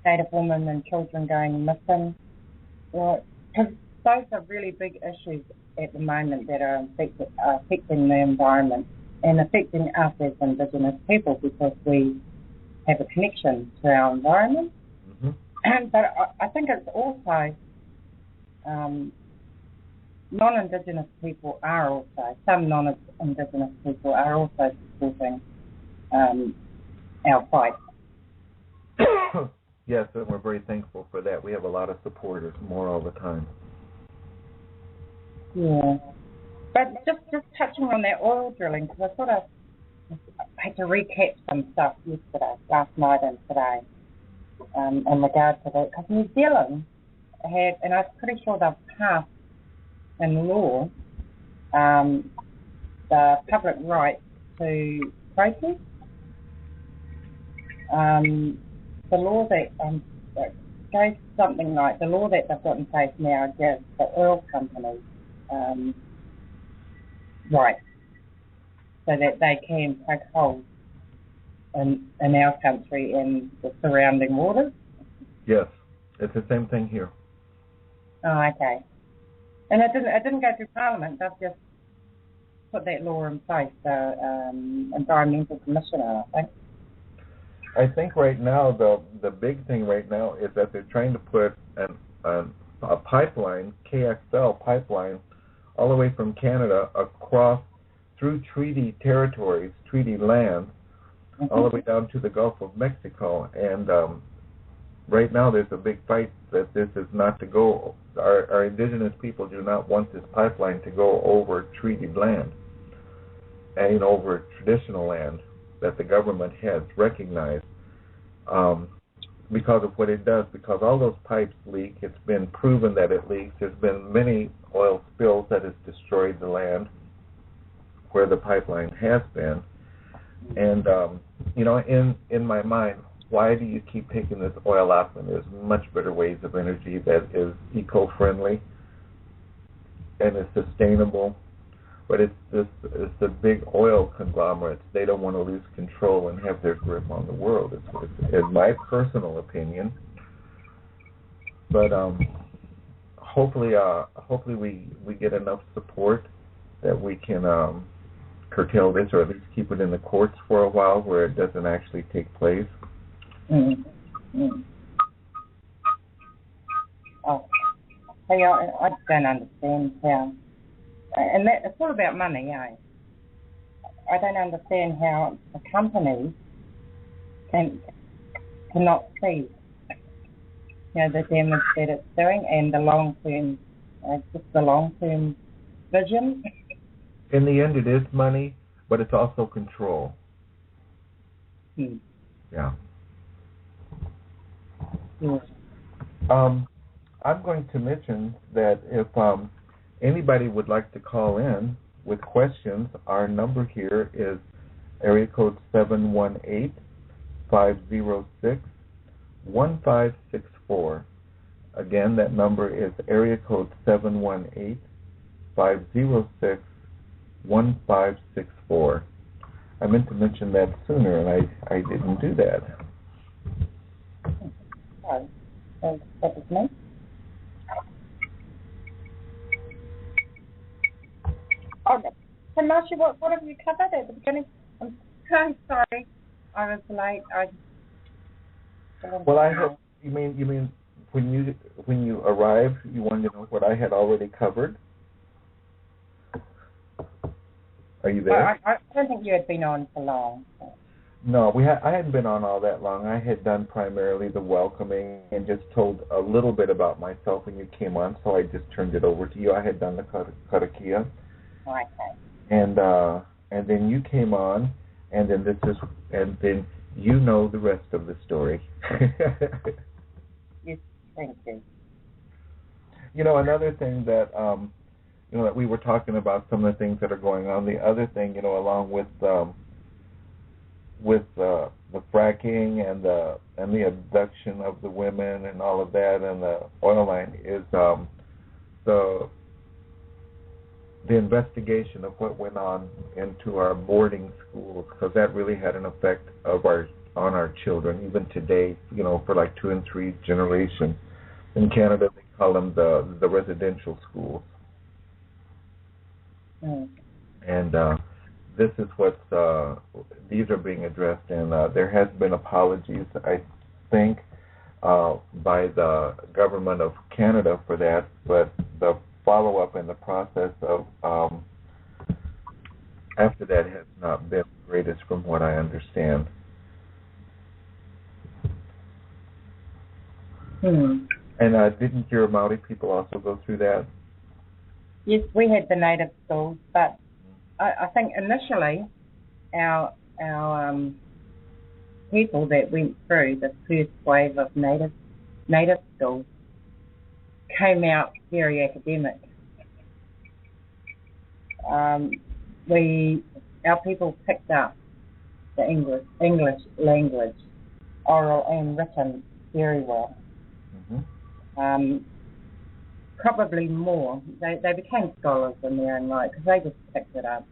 Native women and children going missing, because those are really big issues at the moment that are affecting the environment and affecting us as Indigenous people because we have a connection to our environment. But I think it's also non-Indigenous people are also, some non-Indigenous people are also supporting our fight. Yes, and we're very thankful for that. We have a lot of supporters, more all the time. Yeah. But just touching on that oil drilling, because I had to recap some stuff last night and today, in regard to that. Because New Zealand had, and I'm pretty sure they've passed in law, the public right to protest. The law that goes something like the law that they've got in place now gives the oil companies rights so that they can poke holes in our country and the surrounding waters. Yes, it's the same thing here. Oh, okay. And it didn't go through Parliament. They've just put that law in place. The Environmental Commissioner, I think. I think right now the big thing right now is that they're trying to put a pipeline, KXL pipeline, all the way from Canada across through treaty territories, treaty land, all the way down to the Gulf of Mexico. And right now there's a big fight that this is not to go. Our Indigenous people do not want this pipeline to go over treaty land and over traditional land that the government has recognized because of what it does, because all those pipes leak. It's been proven that it leaks. There's been many oil spills that has destroyed the land where the pipeline has been. And, in my mind, why do you keep taking this oil out when there's much better ways of energy that is eco-friendly and is sustainable? But it's the big oil conglomerates. They don't want to lose control and have their grip on the world. It's my personal opinion. But hopefully we get enough support that we can curtail this, or at least keep it in the courts for a while where it doesn't actually take place. Mm-hmm. Oh, hey, I don't understand how, and it's all about money, eh? I don't understand how a company cannot see, the damage that it's doing and the long-term, just the long-term vision. In the end, it is money, but it's also control. Yeah. I'm going to mention that if anybody would like to call in with questions, our number here is area code 718-506-1564. Again, that number is area code 718-506-1564. I meant to mention that sooner, and I didn't do that. That was me. Oh, so Masha, what have you covered at the beginning? I'm so sorry. I was late. Well, you mean when you arrived, you wanted to know what I had already covered? Are you there? I don't think you had been on for long. So. No, I hadn't been on all that long. I had done primarily the welcoming and just told a little bit about myself when you came on, so I just turned it over to you. I had done the karakia. Okay. And then you came on, and then you know the rest of the story. Yes, thank you. Another thing that that we were talking about, some of the things that are going on. The other thing, along with the fracking and the abduction of the women and all of that, and the oil line is the investigation of what went on into our boarding schools, because that really had an effect on our children, even today, for like 2 and 3 generations. In Canada, they call them the residential schools. And this is these are being addressed, and there has been apologies, I think, by the government of Canada for that, but the follow-up and the process of after that has not been the greatest from what I understand. And didn't your Maori people also go through that? Yes, we had the native schools, but I think initially our people that went through the first wave of native schools came out very academic. Our people picked up the English language, oral and written, very well. Probably more. They became scholars in their own right because they just picked it up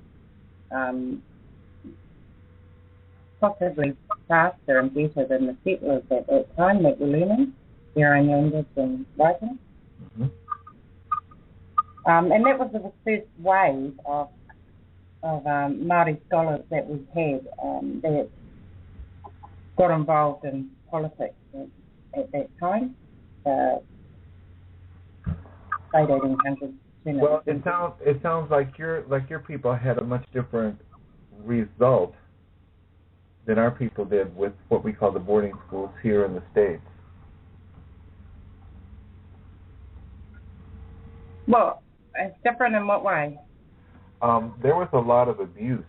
possibly faster and better than the settlers at that time that were learning their own language and writing. And that was the first wave of Māori scholars that we had that got involved in politics at that time. Late 1800s. Well, it sounds like your people had a much different result than our people did with what we call the boarding schools here in the States. Well, it's different in what way? There was a lot of abuse,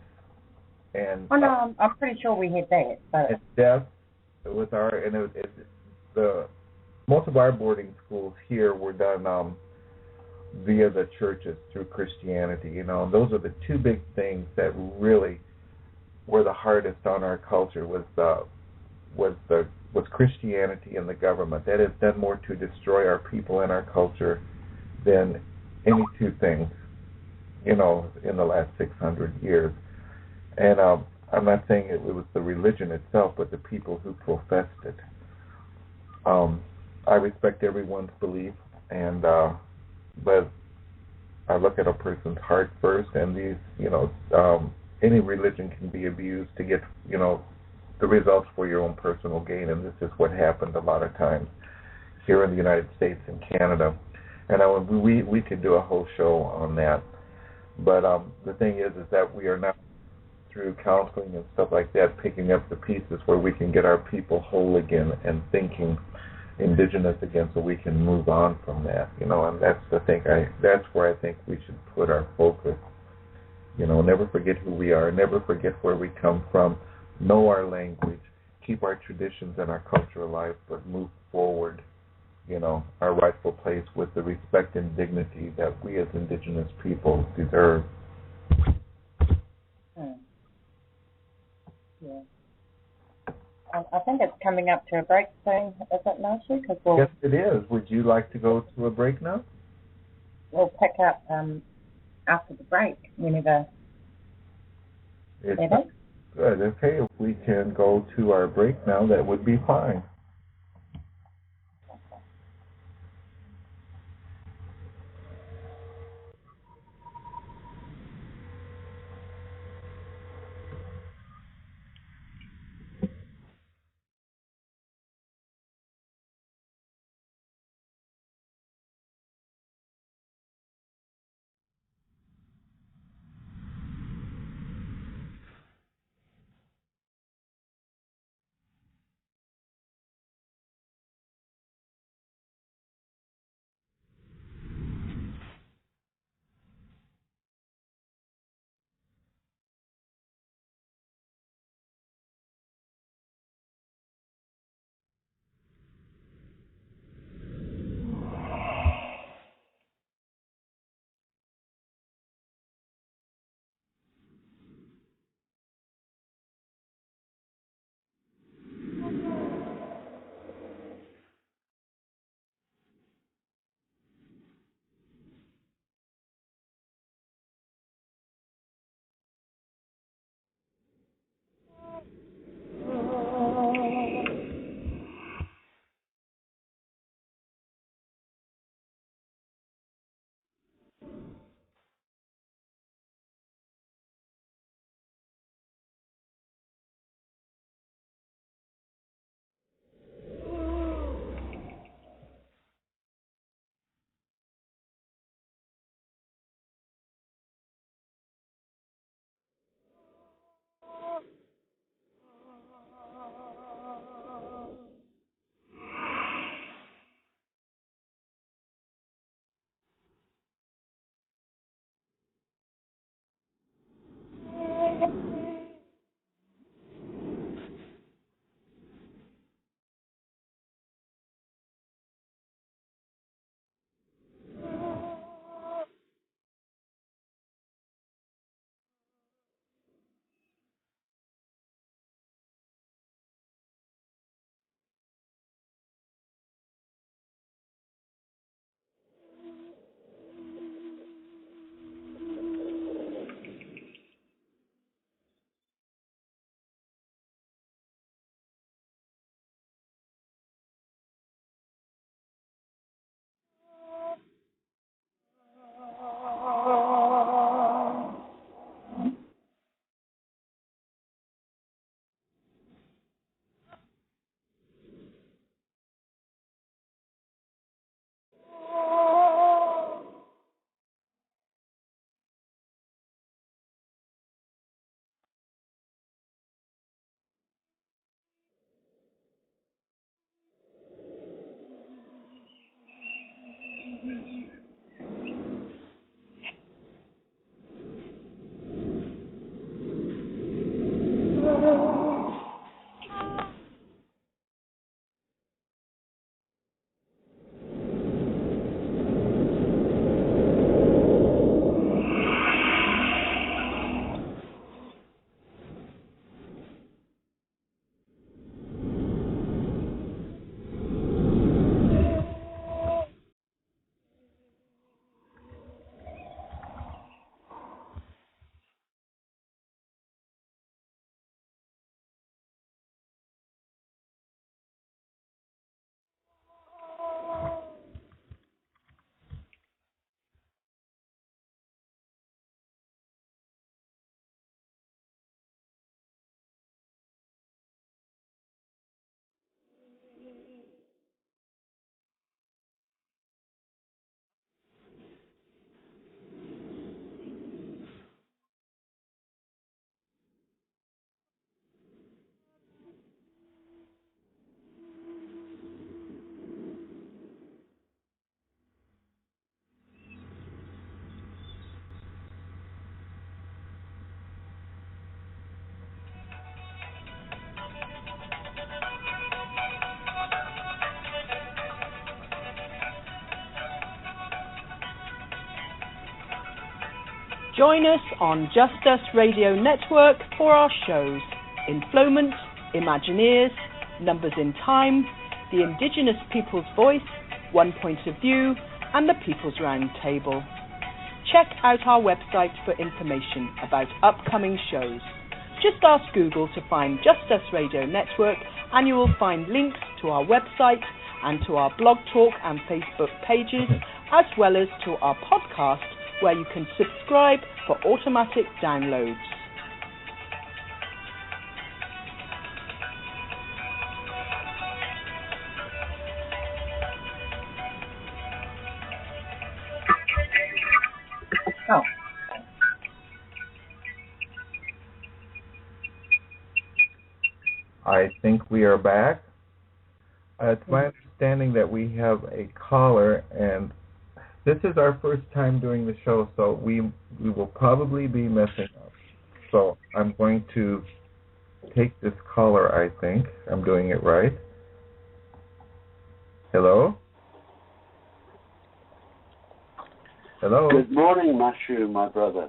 and no, I'm pretty sure we had that. But and death with most of our boarding schools here were done via the churches through Christianity. And those are the two big things that really were the hardest on our culture, was was Christianity and the government. That has done more to destroy our people and our culture than any two things, in the last 600 years. And I'm not saying it was the religion itself, but the people who professed it. I respect everyone's belief, and but I look at a person's heart first, and any religion can be abused to get, the results for your own personal gain, and this is what happened a lot of times here in the United States and Canada. And we could do a whole show on that. But the thing is that we are now, through counseling and stuff like that, picking up the pieces where we can get our people whole again and thinking indigenous again, so we can move on from that. And that's the thing. That's where I think we should put our focus. Never forget who we are. Never forget where we come from. Know our language. Keep our traditions and our culture alive, but move forward. Our rightful place with the respect and dignity that we as indigenous people deserve. Yeah. I think it's coming up to a break soon, is it, Mashu? Yes, it is. Would you like to go to a break now? We'll pick up after the break, whenever. It's good. Okay, if we can go to our break now, that would be fine. Join us on Just Us Radio Network for our shows Inflowment, Imagineers, Numbers in Time, the Indigenous Peoples Voice, One Point of View, and the People's Round Table. Check out our website for information about upcoming shows. Just ask Google to find Just Us Radio Network and you will find links to our website and to our blog talk and Facebook pages, as well as to our podcast where you can subscribe for automatic downloads. Oh. I think we are back. It's my understanding that we have a caller, and this is our first time doing the show, so we will probably be messing up. So I'm going to take this caller, I think. I'm doing it right. Hello? Hello? Good morning, Mashu, my brother.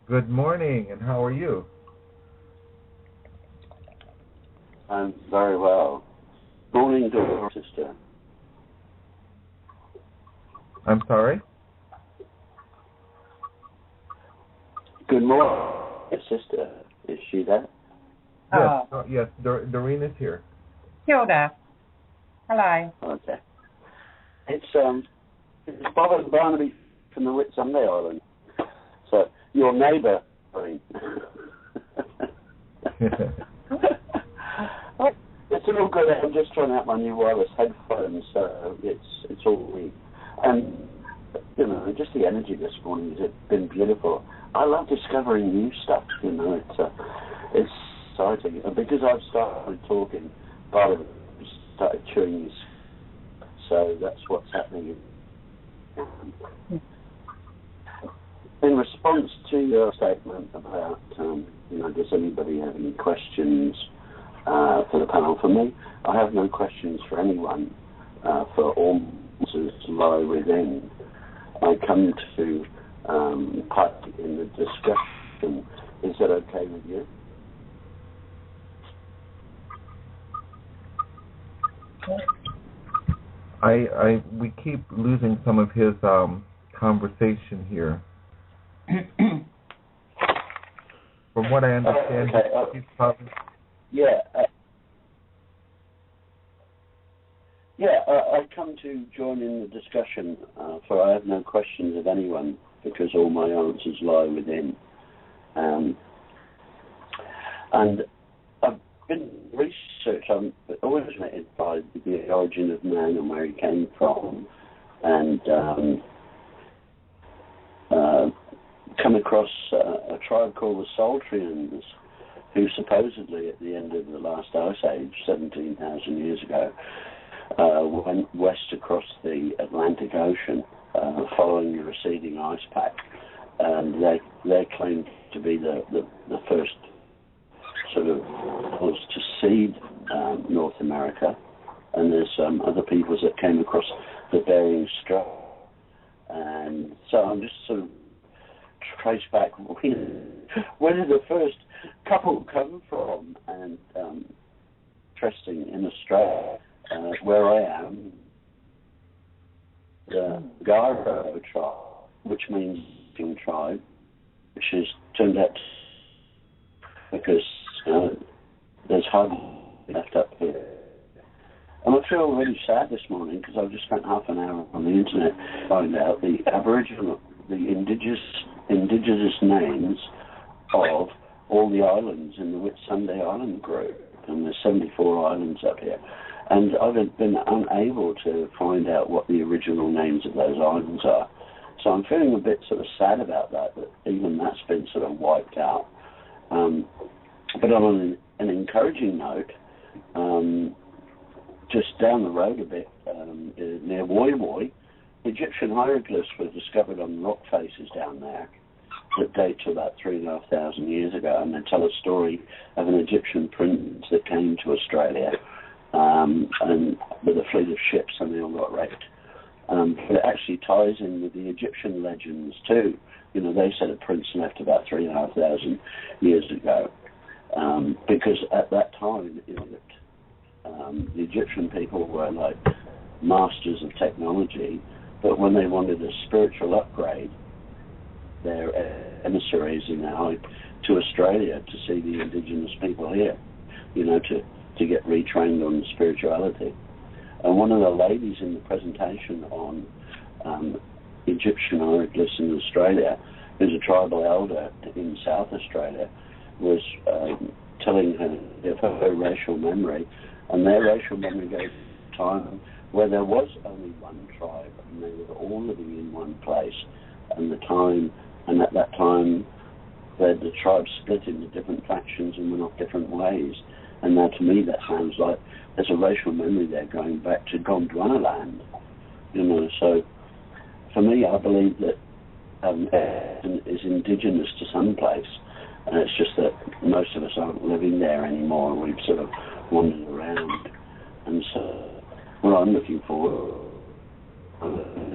Good morning, and how are you? I'm very well. Morning, daughter, sister. I'm sorry? Good morning, sister. Is she there? Yes, Doreen is here. Hilda. Hello. Okay. It's Bob and Barnaby from the Whitsunday Island. So, your neighbour, Doreen. It's all good. I'm just trying out my new wireless headphones, so it's all me. And you know, just the energy this morning has been beautiful. I love discovering new stuff. You know, it's exciting. And because I've started talking, part of it started chewing his. So that's what's happening. In response to your statement about, does anybody have any questions for the panel? For me, I have no questions for anyone. For all answers lie within. I come to part in the discussion. Is that okay with you? We keep losing some of his conversation here. From what I understand, he's probably... I come to join in the discussion, for I have no questions of anyone, because all my answers lie within. And I've been researching, I'm always fascinated by the origin of man and where he came from, and come across a tribe called the Saltrians, who supposedly at the end of the last ice age, 17,000 years ago, went west across the Atlantic Ocean, following the receding ice pack, and they claimed to be the first sort of was to seed North America, and there's other peoples that came across the Bering Strait, and so I'm just sort of trace back where did the first couple come from, and interesting in Australia. Where I am, the Garo tribe, which means King tribe, which has turned out because there's hardly left up here. And I feel really sad this morning because I've just spent half an hour on the internet to find out the Aboriginal, the indigenous names of all the islands in the Whitsunday Island group, and there's 74 islands up here. And I've been unable to find out what the original names of those islands are. So I'm feeling a bit sort of sad about that even that's been sort of wiped out. But on an encouraging note, just down the road a bit, near Woi Woi, Egyptian hieroglyphs were discovered on rock faces down there that date to about 3,500 years ago, and they tell a story of an Egyptian prince that came to Australia, and with a fleet of ships, and they all got wrecked. But it actually ties in with the Egyptian legends too, they said a prince left about 3,500 years ago, because at that time, the Egyptian people were like masters of technology, but when they wanted a spiritual upgrade, their emissaries to Australia to see the indigenous people here, to get retrained on spirituality. And one of the ladies in the presentation on Egyptian hieroglyphs in Australia, who's a tribal elder in South Australia, was telling her of her racial memory, and their racial memory goes to a time where there was only one tribe, and they were all living in one place, and at that time, the tribes split into different factions and went off different ways. And now, to me, that sounds like there's a racial memory there going back to Gondwana land. So for me, I believe that is indigenous to some place, and it's just that most of us aren't living there anymore. We've sort of wandered around, and so what I'm looking for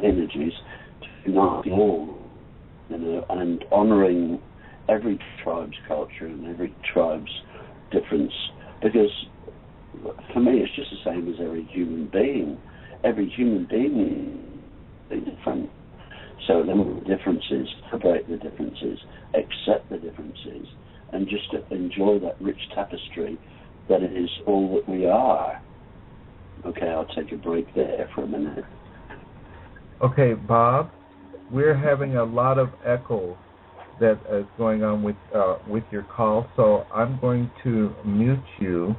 energies to unite all, and honouring every tribe's culture and every tribe's difference, because for me it's just the same as every human being. Every human being is different. So then the differences, celebrate the differences, accept the differences, and just to enjoy that rich tapestry that it is all that we are. Okay, I'll take a break there for a minute. Okay, Bob, we're having a lot of echo that is going on with your call, so I'm going to mute you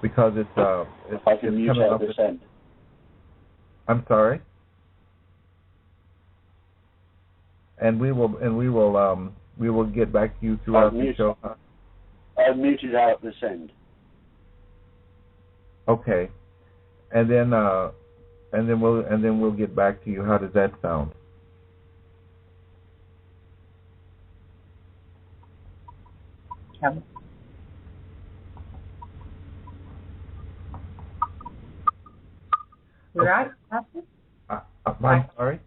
because it's I can mute out this end. I'm sorry. And we will get back to you throughout the show. I've muted out this end. Okay, and then we'll get back to you. How does that sound? You right? I'm sorry?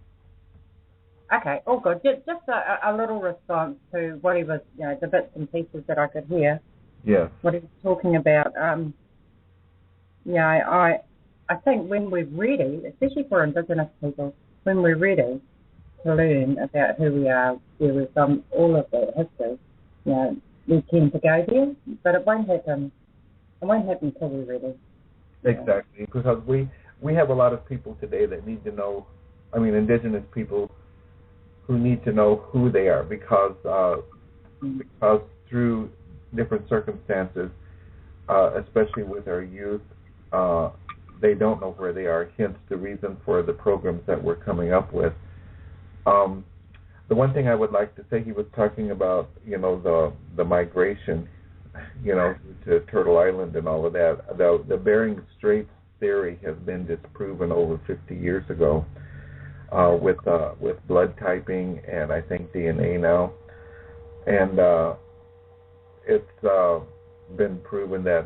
Okay, all good. Just a little response to what he was, the bits and pieces that I could hear. Yes. What he was talking about. I think when we're ready, especially for Indigenous people, when we're ready to learn about who we are, where we're from, all of that history, we tend to go there, but it won't happen. It won't happen until we're ready. Exactly, because we have a lot of people today that need to know. Indigenous people who need to know who they are, because through different circumstances, especially with our youth, they don't know where they are. Hence, the reason for the programs that we're coming up with. The one thing I would like to say, he was talking about, the migration, to Turtle Island and all of that. The Bering Straits theory has been disproven over 50 years ago with blood typing and I think DNA now, and it's been proven that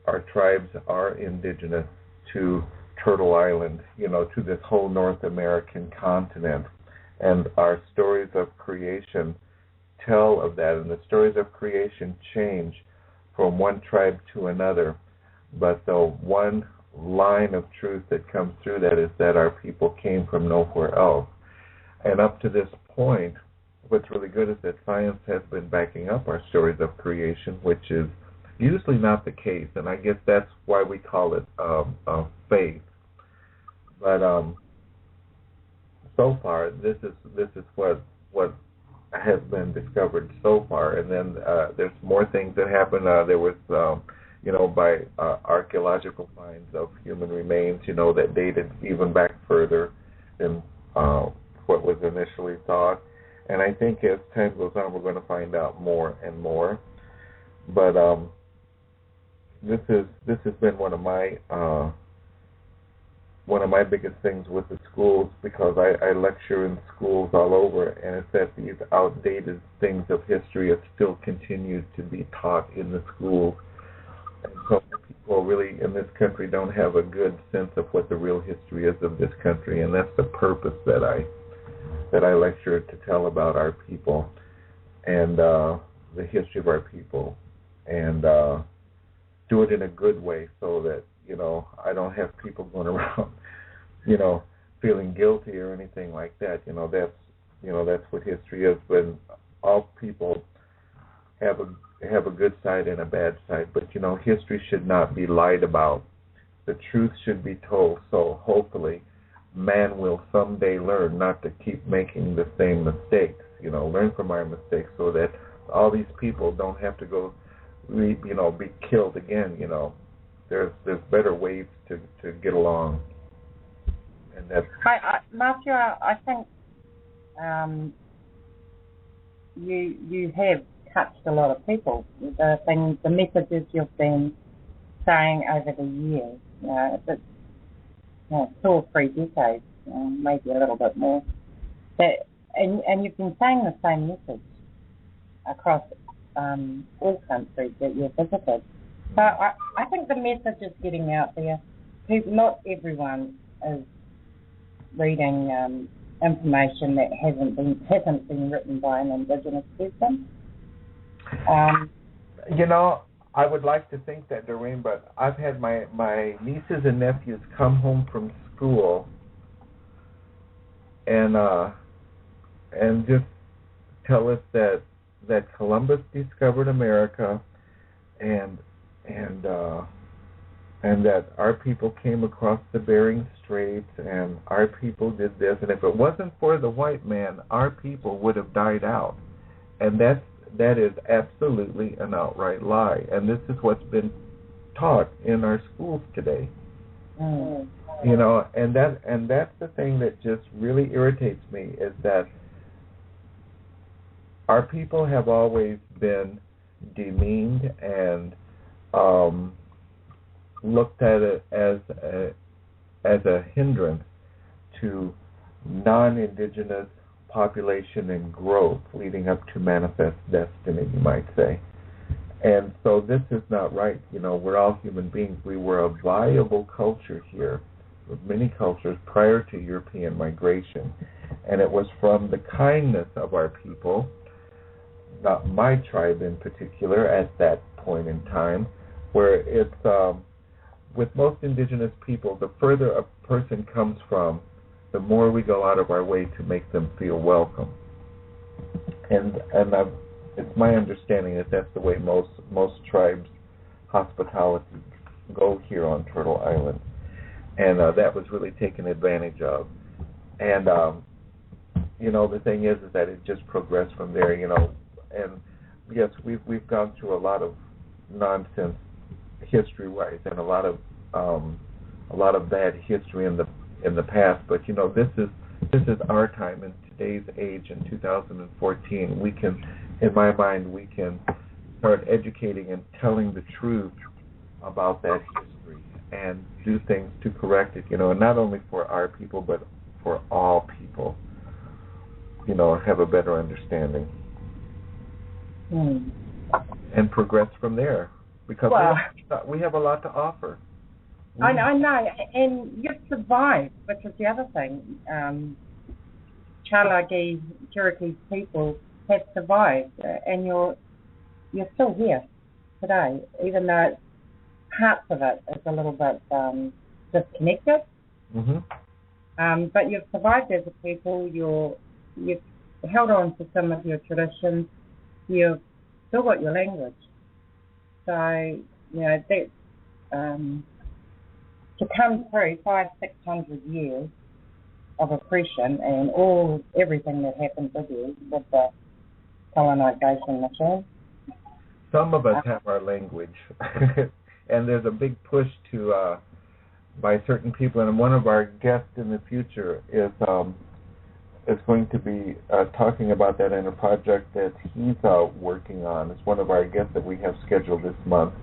our tribes are indigenous to Turtle Island, to this whole North American continent. And our stories of creation tell of that, and the stories of creation change from one tribe to another. But the one line of truth that comes through that is that our people came from nowhere else. And up to this point, what's really good is that science has been backing up our stories of creation, which is usually not the case, and I guess that's why we call it faith. But so far, this is what has been discovered so far, and then there's more things that happen. There was, by archaeological finds of human remains, that dated even back further than what was initially thought. And I think as time goes on, we're going to find out more and more. But this has been one of my biggest things with the schools, because I lecture in schools all over, and it's that these outdated things of history have still continued to be taught in the schools. And so people really in this country don't have a good sense of what the real history is of this country, and that's the purpose that that I lecture to tell about our people and the history of our people, and do it in a good way so that, I don't have people going around, feeling guilty or anything like that. That's what history is. When all people have a good side and a bad side, but history should not be lied about. The truth should be told. So hopefully, man will someday learn not to keep making the same mistakes. Learn from our mistakes so that all these people don't have to go, be killed again. There's better ways to get along. And that's. Matthew, I think you have touched a lot of people. The messages you've been saying over the years, it's 2 or 3 decades, maybe a little bit more. And you've been saying the same message across all countries that you've visited. So I think the message is getting out there. Not everyone is reading information that hasn't been written by an Indigenous person. I would like to think that, Doreen, but I've had my nieces and nephews come home from school and just tell us that Columbus discovered America and that our people came across the Bering Straits and our people did this, and if it wasn't for the white man, our people would have died out. And that is absolutely an outright lie, and this is what's been taught in our schools today. And that's the thing that just really irritates me, is that our people have always been demeaned and looked at it as a hindrance to non-Indigenous population and growth leading up to manifest destiny, you might say. And so this is not right. We're all human beings. We were a viable culture here, with many cultures prior to European migration. And it was from the kindness of our people, not my tribe in particular, at that point in time, where it's, with most Indigenous people, the further a person comes from, the more we go out of our way to make them feel welcome. And it's my understanding that that's the way most tribes' hospitality go here on Turtle Island. And that was really taken advantage of. And, the thing is that it just progressed from there, And, yes, we've gone through a lot of nonsense history-wise and a lot of bad history in the past, but this is our time in today's age in 2014. We can, in my mind, we can start educating and telling the truth about that history and do things to correct it, and not only for our people but for all people, have a better understanding and progress from there, because we have a lot to offer. I know, and you've survived, which is the other thing. Cherokee people have survived, and you're still here today, even though parts of it is a little bit disconnected. Mm-hmm. But you've survived as a people. You've held on to some of your traditions. You've still got your language. So that. To come through 500-600 years of oppression and everything that happened with you with the colonization machine. Some of us have our language, and there's a big push to by certain people. And one of our guests in the future is going to be talking about that in a project that he's working on. It's one of our guests that we have scheduled this month,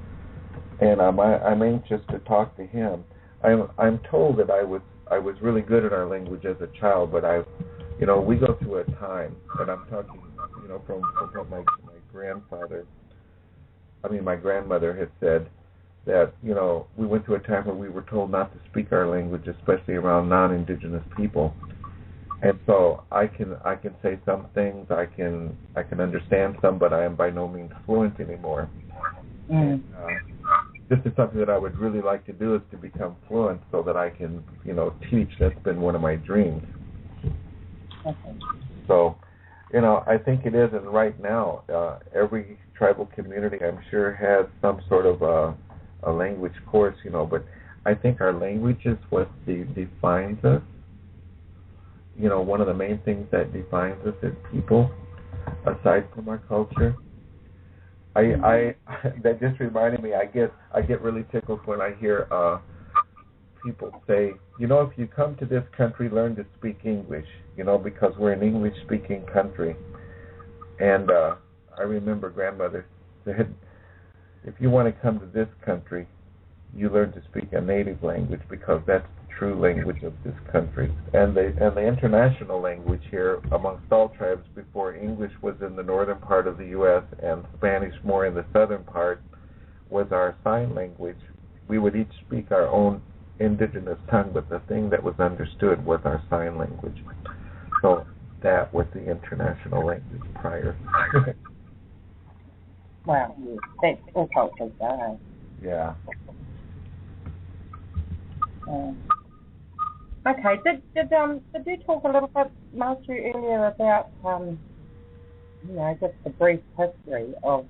and I'm anxious to talk to him. I'm told that I was really good at our language as a child, but we go through a time, and I'm talking, from what my grandmother had said, that, we went through a time where we were told not to speak our language, especially around non-Indigenous people. And so I can say some things, I can understand some, but I am by no means fluent anymore. And, this is something that I would really like to do, is to become fluent so that I can, teach. That's been one of my dreams. Okay. So, I think it is, and right now, every tribal community, I'm sure, has some sort of a language course, but I think our language is what defines us. One of the main things that defines us as people, aside from our culture. That just reminded me, I get really tickled when I hear people say, if you come to this country, learn to speak English, because we're an English-speaking country. And I remember grandmother said, if you want to come to this country, you learn to speak a native language, because that's the true language of this country. And the international language here amongst all tribes, before English was in the northern part of the U.S. and Spanish more in the southern part, was our sign language. We would each speak our own indigenous tongue, but the thing that was understood was our sign language. So that was the international language prior. Wow, that's all cultures, though. Yeah. Okay. Did you talk a little bit, Mashu, earlier about just the brief history of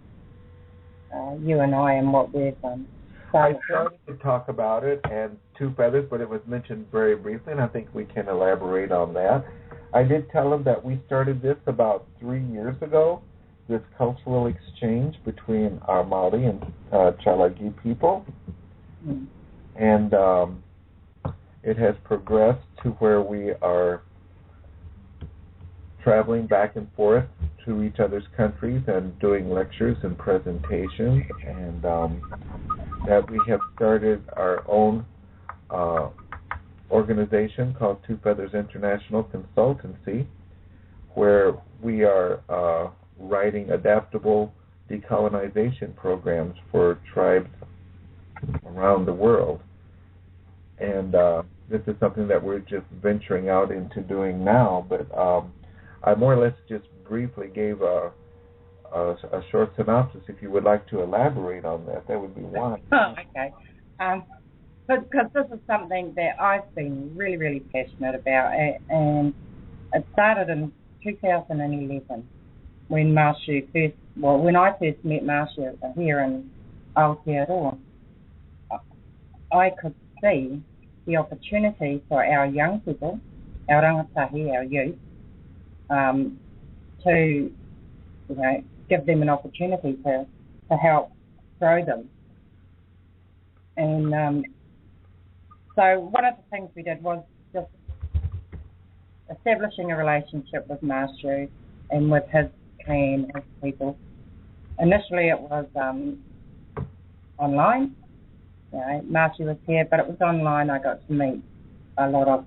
you and I and what we've done? I started to talk about it and Two Feathers, but it was mentioned very briefly, and I think we can elaborate on that. I did tell them that we started this about 3 years ago, this cultural exchange between our Maori and Cherokee people. Mm. And it has progressed to where we are traveling back and forth to each other's countries and doing lectures and presentations, and that we have started our own organization called Two Feathers International Consultancy, where we are writing adaptable decolonization programs for tribes around the world. And this is something that we're just venturing out into doing now, but I more or less just briefly gave a short synopsis. If you would like to elaborate on that, that would be one. Oh, okay. Because this is something that I've been really, really passionate about, and it started in 2011 when when I first met Mashu here in Aotearoa. I could see the opportunity for our young people, our rangatahi, our youth, to give them an opportunity to help grow them. And so one of the things we did was just establishing a relationship with Mashu and with his clan, his people. Initially it was online. Mashu was here, but it was online. I got to meet a lot of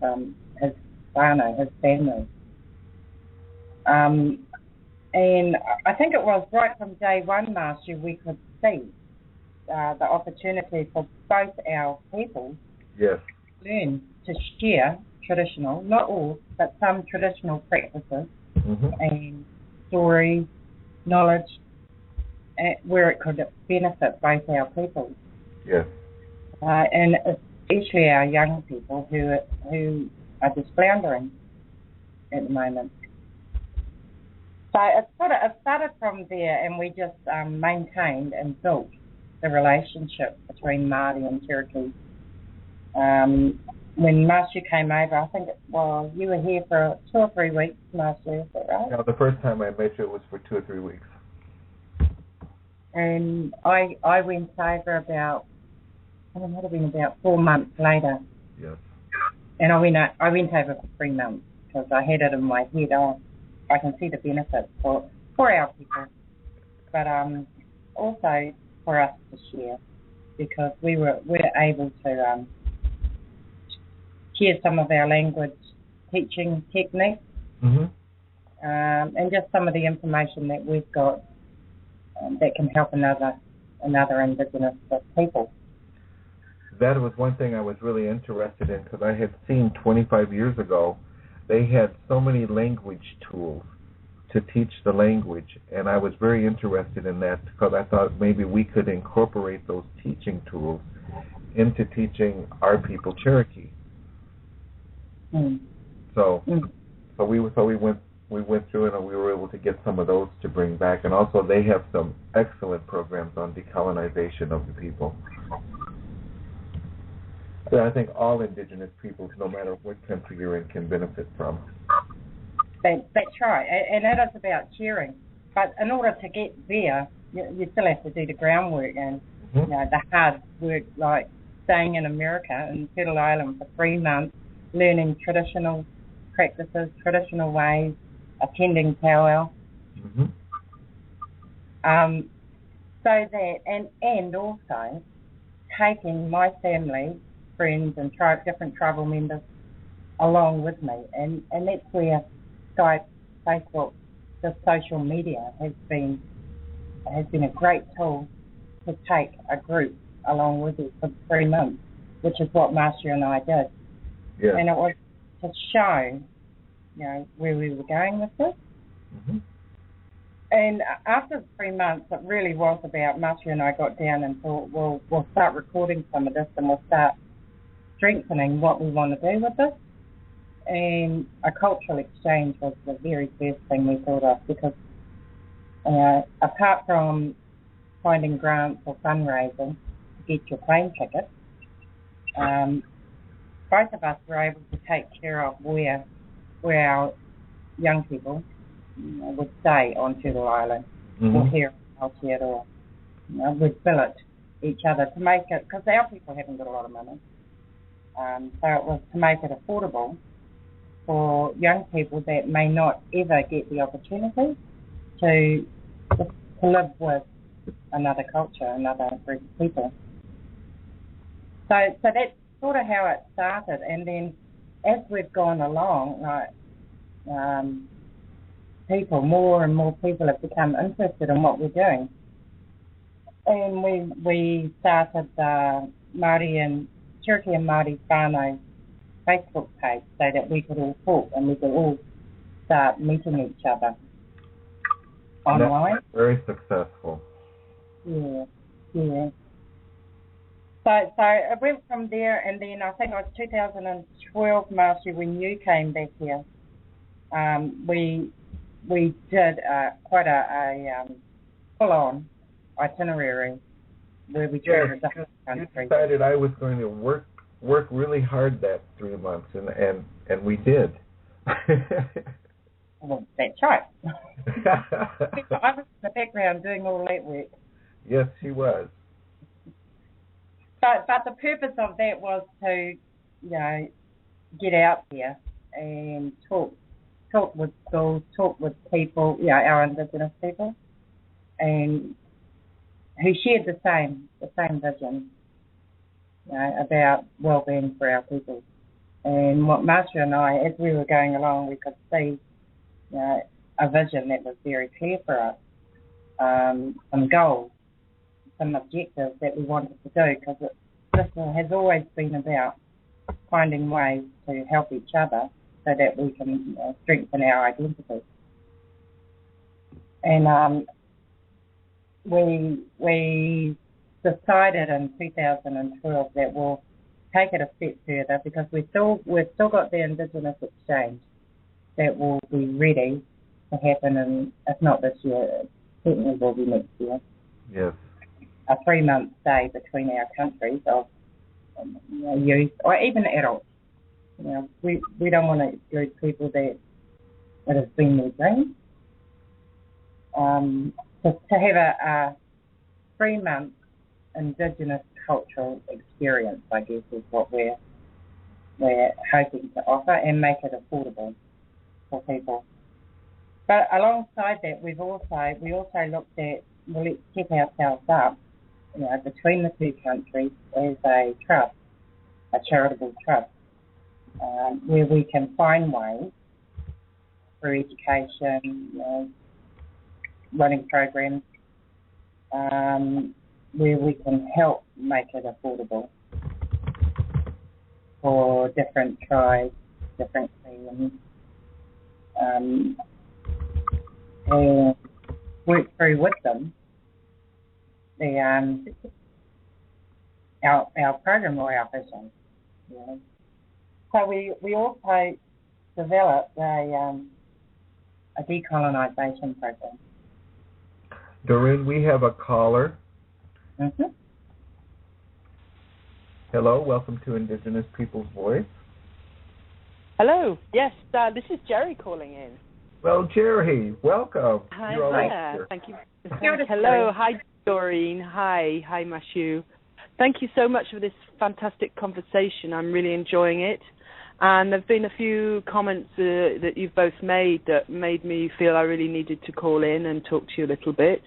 his whānau, his family. And I think it was right from day one, Mashu, we could see the opportunity for both our people Yes. to learn to share traditional, not all, but some traditional practices and stories, knowledge, where it could benefit both our people. Yes. And especially our young people who are just floundering at the moment. So it started from there, and we just maintained and built the relationship between Māori and Cherokee. When Mashu came over, I think you were here for 2 or 3 weeks, Mashu, is that right? No, the first time I met you, it was for 2 or 3 weeks. And I went over about, it might have been about 4 months later. Yes. And I went over for 3 months because I had it in my head. I can see the benefits for our people, but also for us to share, because we're able to share some of our language teaching techniques, and just some of the information that we've got that can help another Indigenous people. That was one thing I was really interested in, because I had seen 25 years ago they had so many language tools to teach the language, and I was very interested in that because I thought maybe we could incorporate those teaching tools into teaching our people Cherokee. So we went through it, and we were able to get some of those to bring back, and also they have some excellent programs on decolonization of the people. So I think all Indigenous peoples, no matter what country you're in, can benefit from. That's right, and it is about sharing. But in order to get there, you still have to do the groundwork and the hard work, like staying in America, in Turtle Island for 3 months, learning traditional practices, traditional ways, attending powwow. So that, and also taking my family, friends, and different tribal members along with me, and that's where Skype, Facebook, the social media has been a great tool to take a group along with you for 3 months, which is what Mashu and I did. Yeah. And it was to show, where we were going with this. And after 3 months, it really was about Mashu and I got down and thought, we'll start recording some of this, and we'll start strengthening what we want to do with this. And a cultural exchange was the very first thing we thought of, because apart from finding grants or fundraising to get your plane ticket, both of us were able to take care of where our young people would stay on Turtle Island or here in Aotearoa. We'd billet each other to make it, because our people haven't got a lot of money. So it was to make it affordable for young people that may not ever get the opportunity to live with another culture, another group of people. So that's sort of how it started. And then as we've gone along, more and more people have become interested in what we're doing. And we started the Maori and Cherokee and Maori whānau Facebook page so that we could all talk and we could all start meeting each other online. That's very successful. Yeah. So it went from there, and then I think it was 2012, Mashu, when you came back here. We did quite a full-on itinerary where we toured the country. You decided I was going to work really hard that 3 months, and we did. Well, that's right. I was in the background doing all that work. Yes, she was. But the purpose of that was to, get out there and talk with schools, talk with people, our Indigenous people, and who shared the same vision, about well-being for our people. And what Mashu and I, as we were going along, we could see, a vision that was very clear for us, some goals, some objectives that we wanted to do, because this has always been about finding ways to help each other so that we can strengthen our identity. And we decided in 2012 that we'll take it a step further, because we've still got the Indigenous exchange that will be ready to happen, and if not this year, it certainly will be next year. Yes. A 3-month stay between our countries of youth or even adults. We don't want to exclude people that has been their dream. To have a 3-month Indigenous cultural experience, I guess, is what we're hoping to offer, and make it affordable for people. But alongside that, we also looked at, let's set ourselves up, between the two countries as a trust, a charitable trust, where we can find ways through education, running programs, where we can help make it affordable for different tribes, different clans, and work through with them our program or our vision. You know. So we also developed a decolonisation program. Doreen, we have a caller. Mm-hmm. Hello, welcome to Indigenous Peoples Voice. Hello, yes, this is Jerry calling in. Well, Jerry, welcome. Hi You're there, thank you. Hello, hi Doreen, hi Mashu. Thank you so much for this fantastic conversation. I'm really enjoying it. And there have been a few comments that you've both made that made me feel I really needed to call in and talk to you a little bit.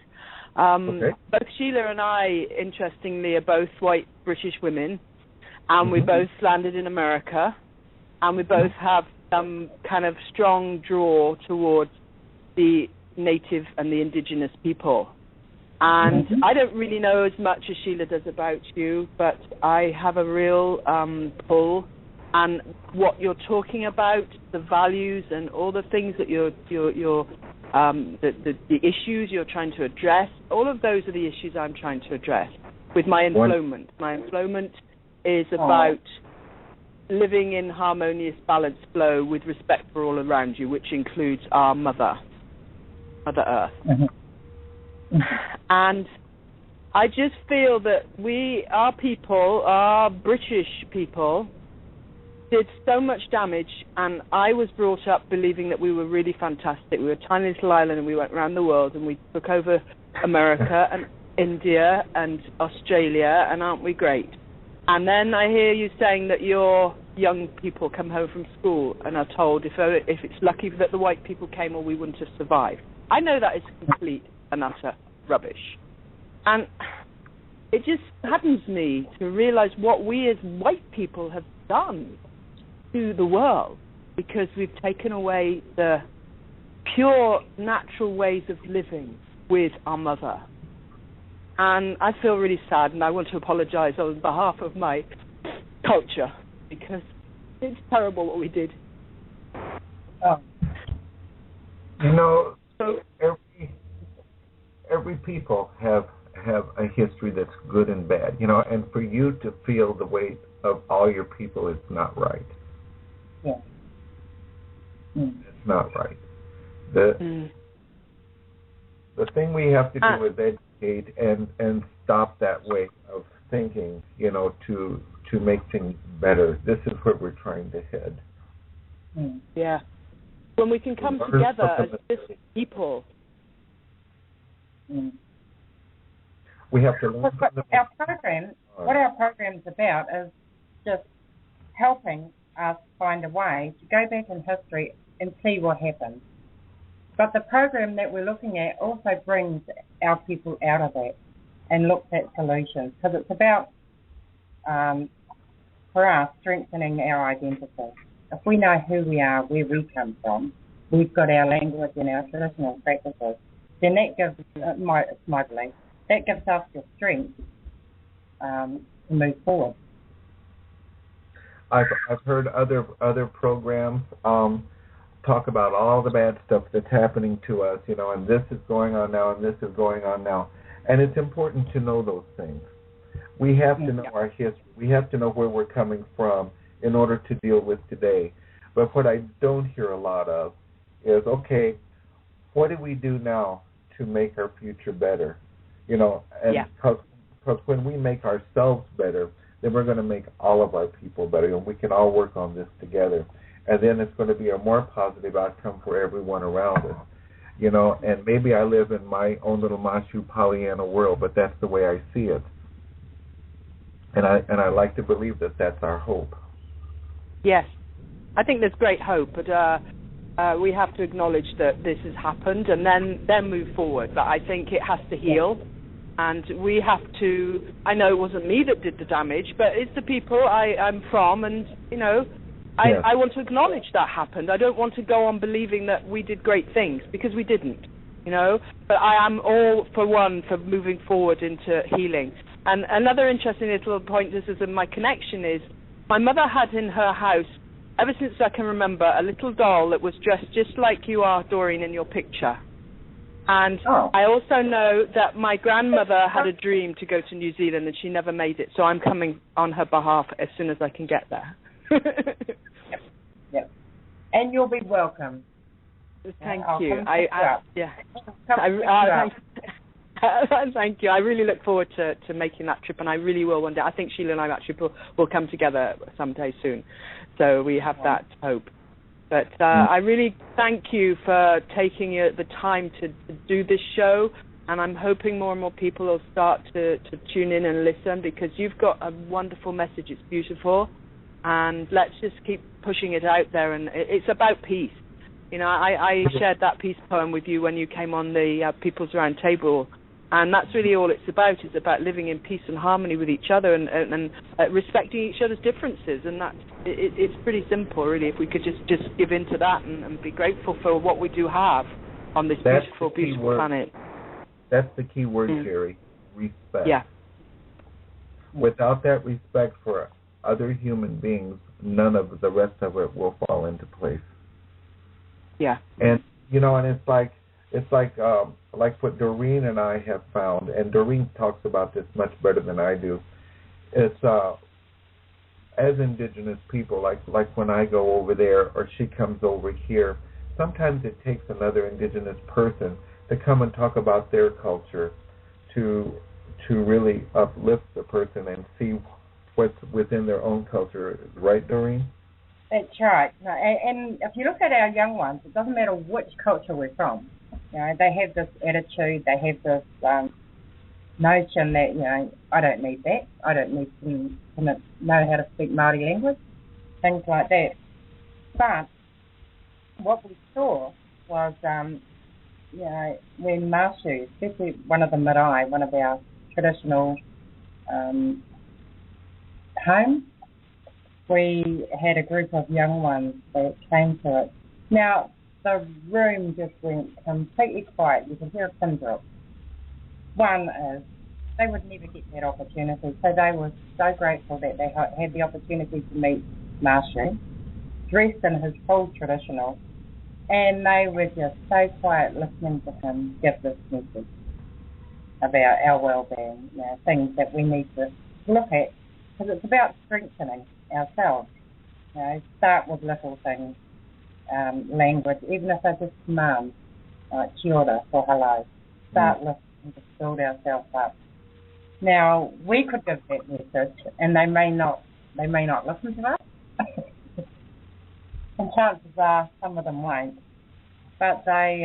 Okay. Both Sheila and I, interestingly, are both white British women, and we both landed in America, and we both have some kind of strong draw towards the native and the indigenous people. And I don't really know as much as Sheila does about you, but I have a real pull. And what you're talking about, the values and all the things that the issues you're trying to address, all of those are the issues I'm trying to address with my employment. My employment is about living in harmonious, balanced flow with respect for all around you, which includes our Mother Earth. And I just feel that our people, our British people, did so much damage, and I was brought up believing that we were really fantastic. We were a tiny little island, and we went around the world, and we took over America and India and Australia, and aren't we great? And then I hear you saying that your young people come home from school and are told if it's lucky that the white people came or we wouldn't have survived. I know that is complete and utter rubbish. And it just saddens me to realize what we as white people have done to the world, because we've taken away the pure natural ways of living with our mother. And I feel really sad, and I want to apologize on behalf of my culture, because it's terrible what we did. You know, so every people have a history that's good and bad, you know, and for you to feel the weight of all your people is not right. Yeah. It's not right. The thing we have to do is educate and stop that way of thinking, you know, to make things better. This is where we're trying to head. Yeah. When we can come together as just people. We have to learn from our program. What our program's about is just helping us find a way to go back in history and see what happened. But the program that we're looking at also brings our people out of that and looks at solutions, because it's about, for us, strengthening our identity. If we know who we are, where we come from, we've got our language and our traditional practices, then that gives, it's my belief, that gives us the strength to move forward. I've heard other programs talk about all the bad stuff that's happening to us, you know, and this is going on now, and this is going on now. And it's important to know those things. We have to know our history. We have to know where we're coming from in order to deal with today. But what I don't hear a lot of is, okay, what do we do now to make our future better? You know, and because when we make ourselves better, then we're going to make all of our people better, and we can all work on this together. And then it's going to be a more positive outcome for everyone around us. You know, and maybe I live in my own little mashu Pollyanna world, but that's the way I see it. And I like to believe that that's our hope. Yes, I think there's great hope, but we have to acknowledge that this has happened and then move forward. But I think it has to heal, and we have to. I know it wasn't me that did the damage, but it's the people I'm from, and you know. I want to acknowledge that happened. I don't want to go on believing that we did great things, because we didn't, you know. But I am all for moving forward into healing. And another interesting little point, this is in my connection, is my mother had in her house ever since I can remember, a little doll that was dressed just like you are, Doreen, in your picture. And I also know that my grandmother had a dream to go to New Zealand, and she never made it. So I'm coming on her behalf as soon as I can get there. Yep. And you'll be welcome. Thank I'll you. Thank you. I really look forward to making that trip, and I really will one day. I think Sheila and I actually will come together someday soon. So we have that hope. But I really thank you for taking the time to do this show, and I'm hoping more and more people will start to tune in and listen, because you've got a wonderful message. It's beautiful, and let's just keep pushing it out there. And it's about peace. You know, I shared that peace poem with you when you came on the People's Round Table, and that's really all it's about. It's about living in peace and harmony with each other, and respecting each other's differences. And it's pretty simple, really, if we could just give in to that and be grateful for what we do have on this beautiful planet. That's the key word, Sherry. Respect. Yeah. Without that respect for other human beings, none of the rest of it will fall into place. Yeah. And you know, and it's like what Doreen and I have found, and Doreen talks about this much better than I do. It's as Indigenous people, like when I go over there or she comes over here, sometimes it takes another Indigenous person to come and talk about their culture to really uplift the person and see what's within their own culture. Right, Doreen? That's right. And if you look at our young ones, it doesn't matter which culture we're from. You know, they have this attitude, they have this notion that, you know, I don't need that. I don't need to know how to speak Maori language, things like that. But what we saw was, you know, when mashu, especially one of the marae, one of our traditional homes, we had a group of young ones that came to it. Now, the room just went completely quiet. You could hear a pin drop. One is they would never get that opportunity, so they were so grateful that they had the opportunity to meet Mashu, dressed in his full traditional, and they were just so quiet listening to him give this message about our well-being, you know, things that we need to look at, because it's about strengthening ourselves. You know, start with little things, language, even if they're just commands, like kia ora or hello. Start listening to build ourselves up. Now, we could give that message, and they may not listen to us. And chances are some of them won't. But they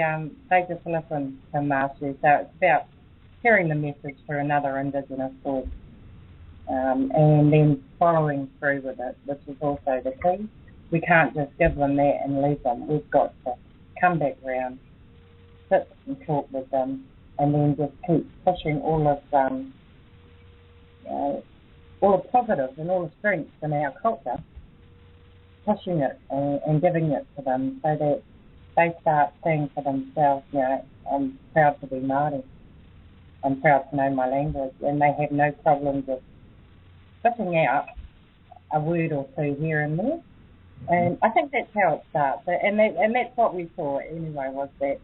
just listen to Mashu. So it's about hearing the message through another Indigenous voice. And then following through with it, which is also the key. We can't just give them that and leave them. We've got to come back round, sit and talk with them, and then just keep pushing all of the positives and all the strengths in our culture, pushing it and giving it to them so that they start seeing for themselves, you know, I'm proud to be Māori. I'm proud to know my language, and they have no problem just spitting out a word or two here and there. And I think that's how it starts. And that's what we saw anyway, was that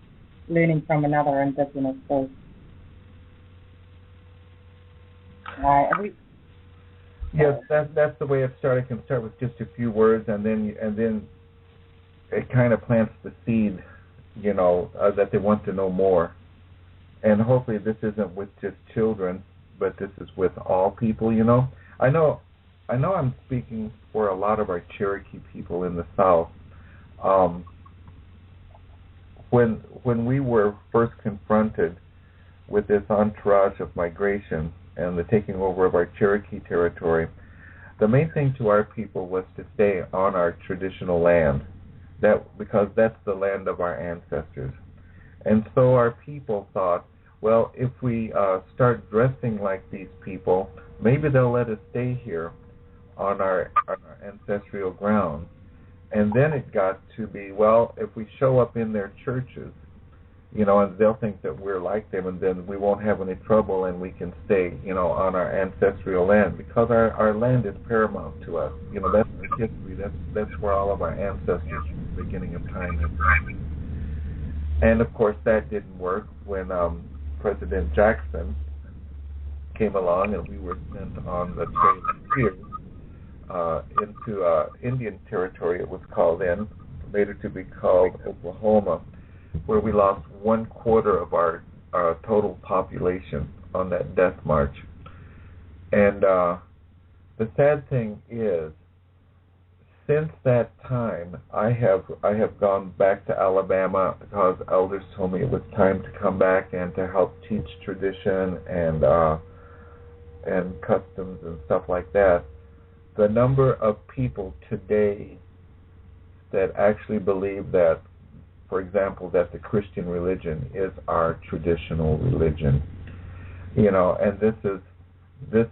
learning from another Indigenous voice. Yes, that's the way it started. It can start with just a few words, and then it kind of plants the seed, you know, that they want to know more. And hopefully this isn't with just children, but this is with all people, you know. I know I'm speaking for a lot of our Cherokee people in the South. When we were first confronted with this entourage of migration and the taking over of our Cherokee territory, the main thing to our people was to stay on our traditional land, because that's the land of our ancestors. And so our people thought, well, if we start dressing like these people, maybe they'll let us stay here on our ancestral ground. And then it got to be, well, if we show up in their churches, and they'll think that we're like them, and then we won't have any trouble, and we can stay, on our ancestral land, because our land is paramount to us. That's our history. That's where all of our ancestors from the beginning of time is. And of course, that didn't work when President Jackson came along, and we were sent on the Trail of Tears into Indian Territory, it was called then, later to be called Oklahoma, where we lost 1/4 of our total population on that death march. And the sad thing is, since that time, I have gone back to Alabama because elders told me it was time to come back and to help teach tradition and customs and stuff like that. The number of people today that actually believe that, for example, that the Christian religion is our traditional religion, and this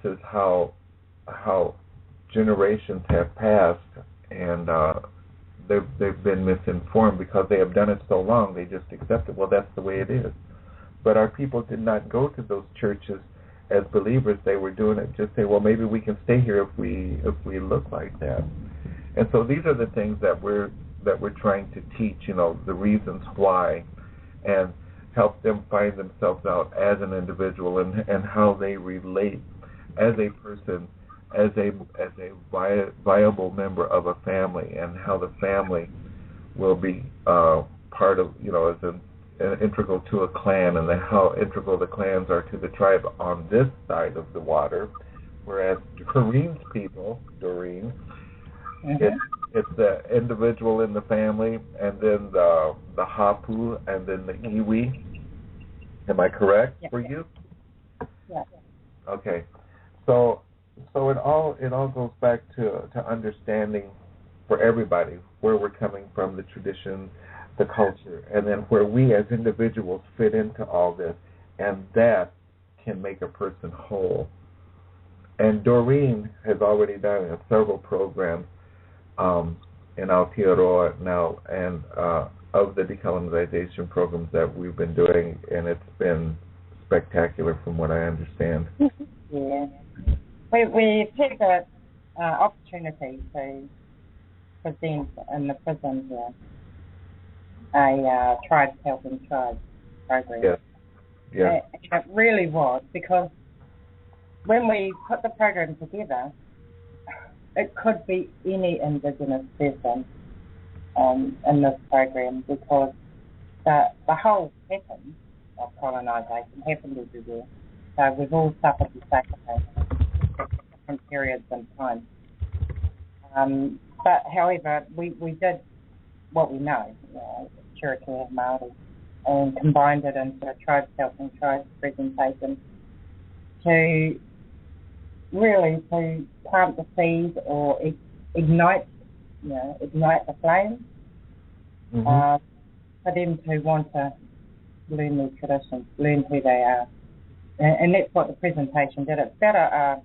is how generations have passed, and they've been misinformed because they have done it so long. They just accept it. Well, that's the way it is. But our people did not go to those churches as believers. They were doing it just say, well, maybe we can stay here if we look like that. And so these are the things that we're trying to teach, the reasons why, and help them find themselves out as an individual and how they relate as a person, as a viable member of a family, and how the family will be part of, as an integral to a clan, and how integral the clans are to the tribe on this side of the water, whereas Doreen's people, it's the individual in the family, and then the hapu, and then the iwi. Am I correct for you? Yeah. Okay. So it all goes back to understanding for everybody where we're coming from, the tradition, the culture, and then where we as individuals fit into all this, and that can make a person whole. And Doreen has already done several programs in Aotearoa now, and of the decolonization programs that we've been doing, and it's been spectacular from what I understand. Yeah. We've had the opportunity to present in the prison here a Tribes Helping Tribes program. Yes. Yeah. And it really was, because when we put the program together, it could be any Indigenous person in this program, because the whole pattern of colonisation happened everywhere. So we've all suffered the sacrifice at different periods in time. But however, we did what we know, Cherokee and Maori, and combined it into a Tribes Helping Tribes presentation to really to plant the seed or ignite the flame, for them to want to learn their traditions, learn who they are. And that's what the presentation did. It's about a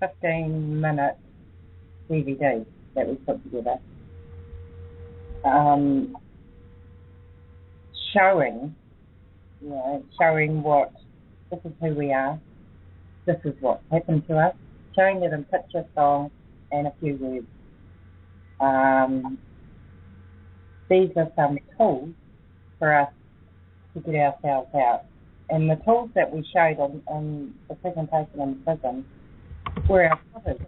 15-minute DVD that we put together, showing what this is who we are, this is what's happened to us, showing it in picture, song, and a few words. These are some tools for us to get ourselves out. And the tools that we showed on the presentation in prison were our proverbs,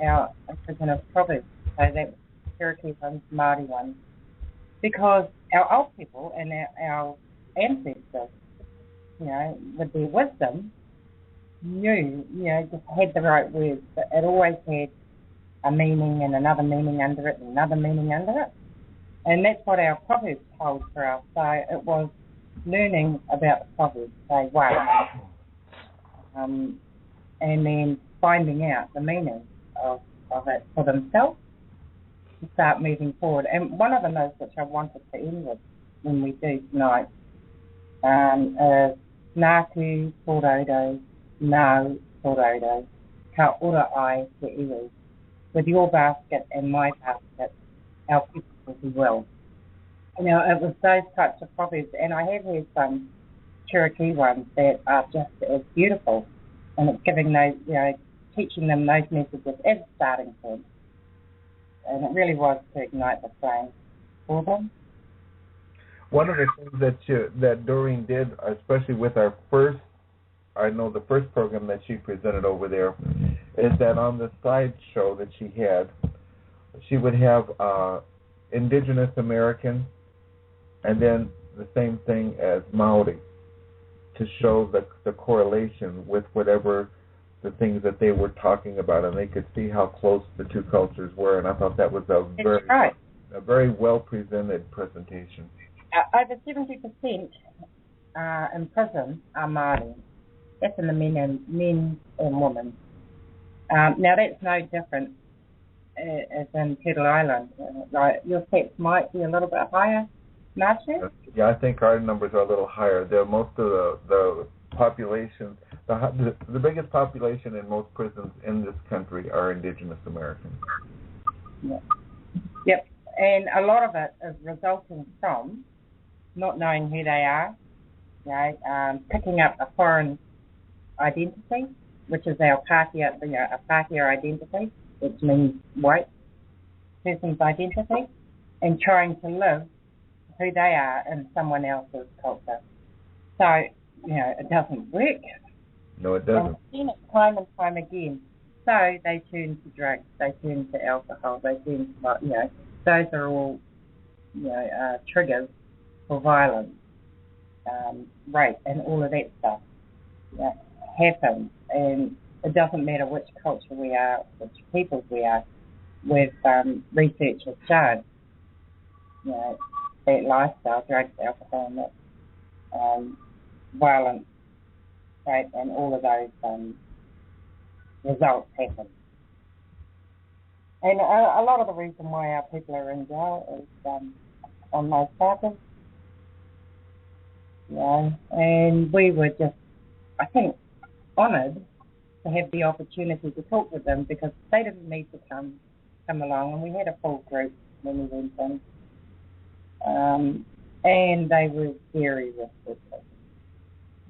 our Indigenous proverbs, so that Cherokee ones, Maori ones, because our old people and our ancestors, with their wisdom, knew, just had the right words, but it always had a meaning and another meaning under it and another meaning under it. And that's what our proverbs hold for us. So it was learning about the proverbs, say, wow, and then finding out the meaning of it for themselves to start moving forward. And one of them is, which I wanted to end with when we do tonight, is Ngāku Tōraudo, Ngau Tōraudo, Ka ora ai te iwi. With your basket and my basket, our people will be well. You know, it was those types of proverbs, and I have heard some Cherokee ones that are just as beautiful, and it's giving those, you know, teaching them those messages as a starting point, and it really was to ignite the flame for them. One of the things that Doreen did, especially with our first, I know the first program that she presented over there, is that on the slideshow that she had, she would have Indigenous American, and then the same thing as Maori, to show the correlation with whatever the things that they were talking about, and they could see how close the two cultures were. And I thought that was a very well presented presentation. Over 70% in prison are Maori. That's in the men and women. Now that's no different as in Turtle Island. Like your stats might be a little bit higher, mashu. Yeah, I think our numbers are a little higher. Most of the population, the biggest population in most prisons in this country are Indigenous Americans. Yeah. Yep, and a lot of it is resulting from not knowing who they are, you know, picking up a foreign identity, which is our Pākehā, a Pākehā identity, which means white person's identity, and trying to live who they are in someone else's culture. So, you know, it doesn't work. No, it doesn't. And we've seen it time and time again. So they turn to drugs, they turn to alcohol, they turn to, you know, those are all, you know, triggers for violence, rape, and all of that stuff happens. And it doesn't matter which culture we are, which peoples we are. With research has shown, you know, that lifestyle, drugs, alcohol, and that violence, rape, and all of those results happen. And a lot of the reason why our people are in jail is on those charges. You know, and we were just, I think, honoured to have the opportunity to talk with them, because they didn't need to come along, and we had a full group when we went in. And they were very receptive.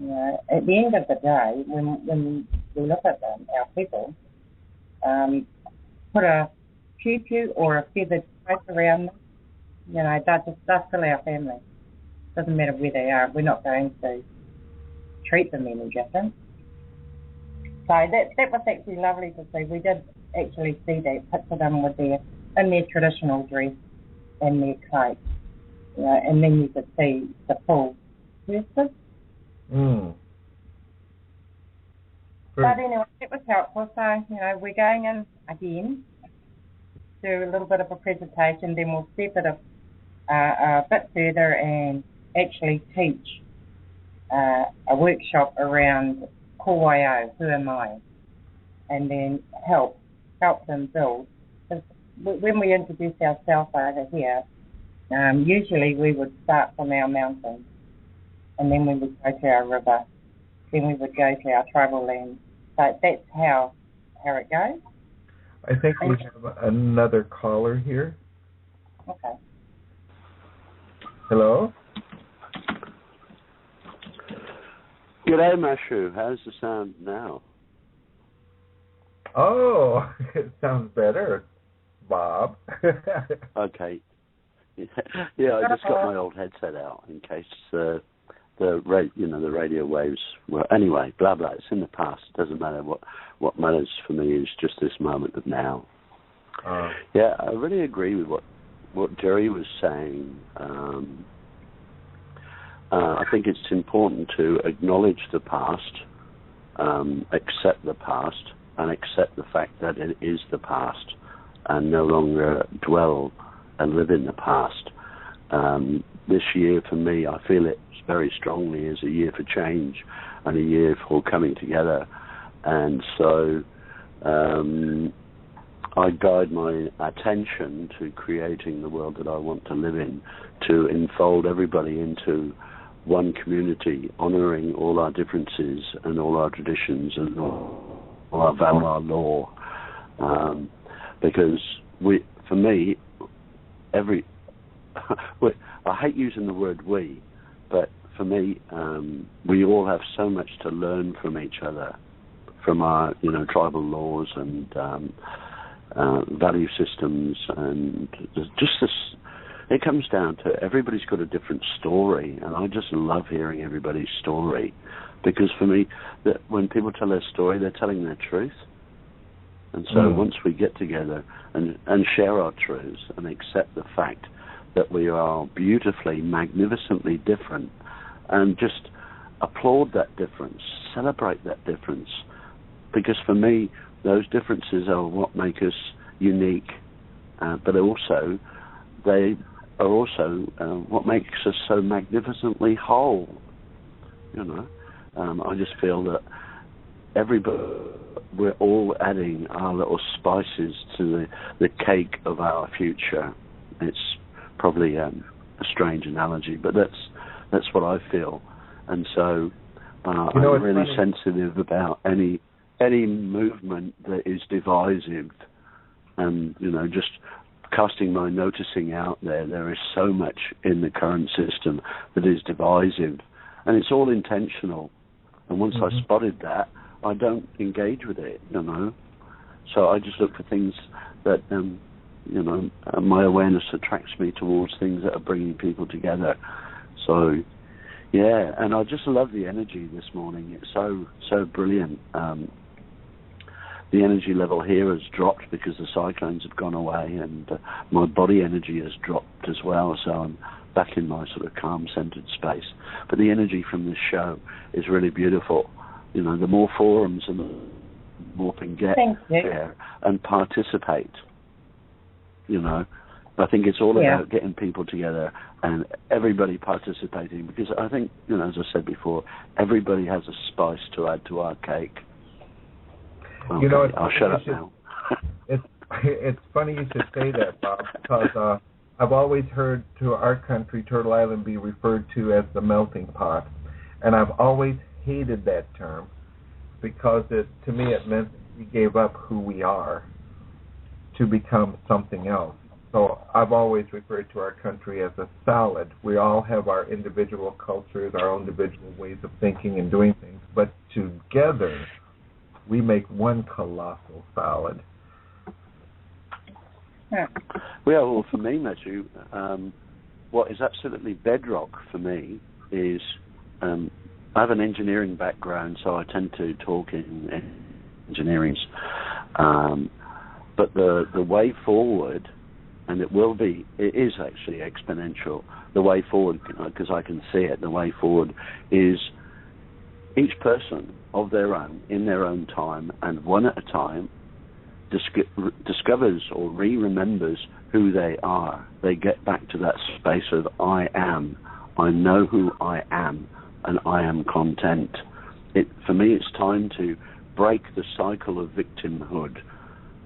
You know, at the end of the day, when we look at them, our people, put a pew or a feathered cloak around them, you know, they're still our family. Doesn't matter where they are. We're not going to treat them any different. So that was actually lovely to see. We did actually see that, picture them with in their traditional dress and their cloak, you know, and then you could see the full person. But anyway, it was helpful. So, you know, we're going in again, do a little bit of a presentation, then we'll step it a bit further and actually teach a workshop around Kōwaio, who am I, and then help them build. When we introduce ourselves over here, usually we would start from our mountains, and then we would go to our river, then we would go to our tribal land. So that's how it goes. I think we have another caller here. Okay. Hello? G'day, Mashu. How's the sound now? Oh, it sounds better, Bob. Okay. Yeah, I just got my old headset out in case the radio waves were. Anyway, blah blah. It's in the past. It doesn't matter. What matters for me is just this moment of now. Yeah, I really agree with what Jerry was saying. I think it's important to acknowledge the past, accept the past, and accept the fact that it is the past, and no longer dwell and live in the past. This year, for me, I feel it very strongly as a year for change and a year for coming together. And so I guide my attention to creating the world that I want to live in, to enfold everybody into one community, honouring all our differences and all our traditions and all our value, our law. Because for me, I hate using the word we, but for me, we all have so much to learn from each other, from our, tribal laws and value systems, and just this. It comes down to everybody's got a different story, and I just love hearing everybody's story, because for me, that when people tell their story, they're telling their truth. And so once we get together and share our truths and accept the fact that we are beautifully, magnificently different, and just applaud that difference, celebrate that difference, because for me, those differences are what make us unique, but also they are also what makes us so magnificently whole. I just feel that we're all adding our little spices to the cake of our future. It's probably a strange analogy, but that's what I feel. And so I'm really sensitive about any movement that is divisive, and just casting my noticing out there. There is so much in the current system that is divisive, and it's all intentional. And once I spotted that, I don't engage with it, So I just look for things that, my awareness attracts me towards things that are bringing people together. So, yeah, and I just love the energy this morning. It's so brilliant. The energy level here has dropped because the cyclones have gone away, and my body energy has dropped as well, so I'm back in my sort of calm-centered space. But the energy from this show is really beautiful. The more forums and the more can get there and participate. I think it's all about getting people together and everybody participating, because I think, as I said before, everybody has a spice to add to our cake. Okay, I'll shut up now. It's funny you should say that, Bob, because I've always heard to our country, Turtle Island, be referred to as the melting pot, and I've always hated that term, because to me it meant we gave up who we are to become something else. So I've always referred to our country as a salad. We all have our individual cultures, our own individual ways of thinking and doing things, but together we make one colossal salad. Well, for me, Matthew, what is absolutely bedrock for me is I have an engineering background, so I tend to talk in engineering. But the way forward, and it is actually exponential, the way forward, because I can see it, the way forward is each person of their own, in their own time, and one at a time, discovers or remembers who they are. They get back to that space of I am. I know who I am, and I am content. For me, it's time to break the cycle of victimhood,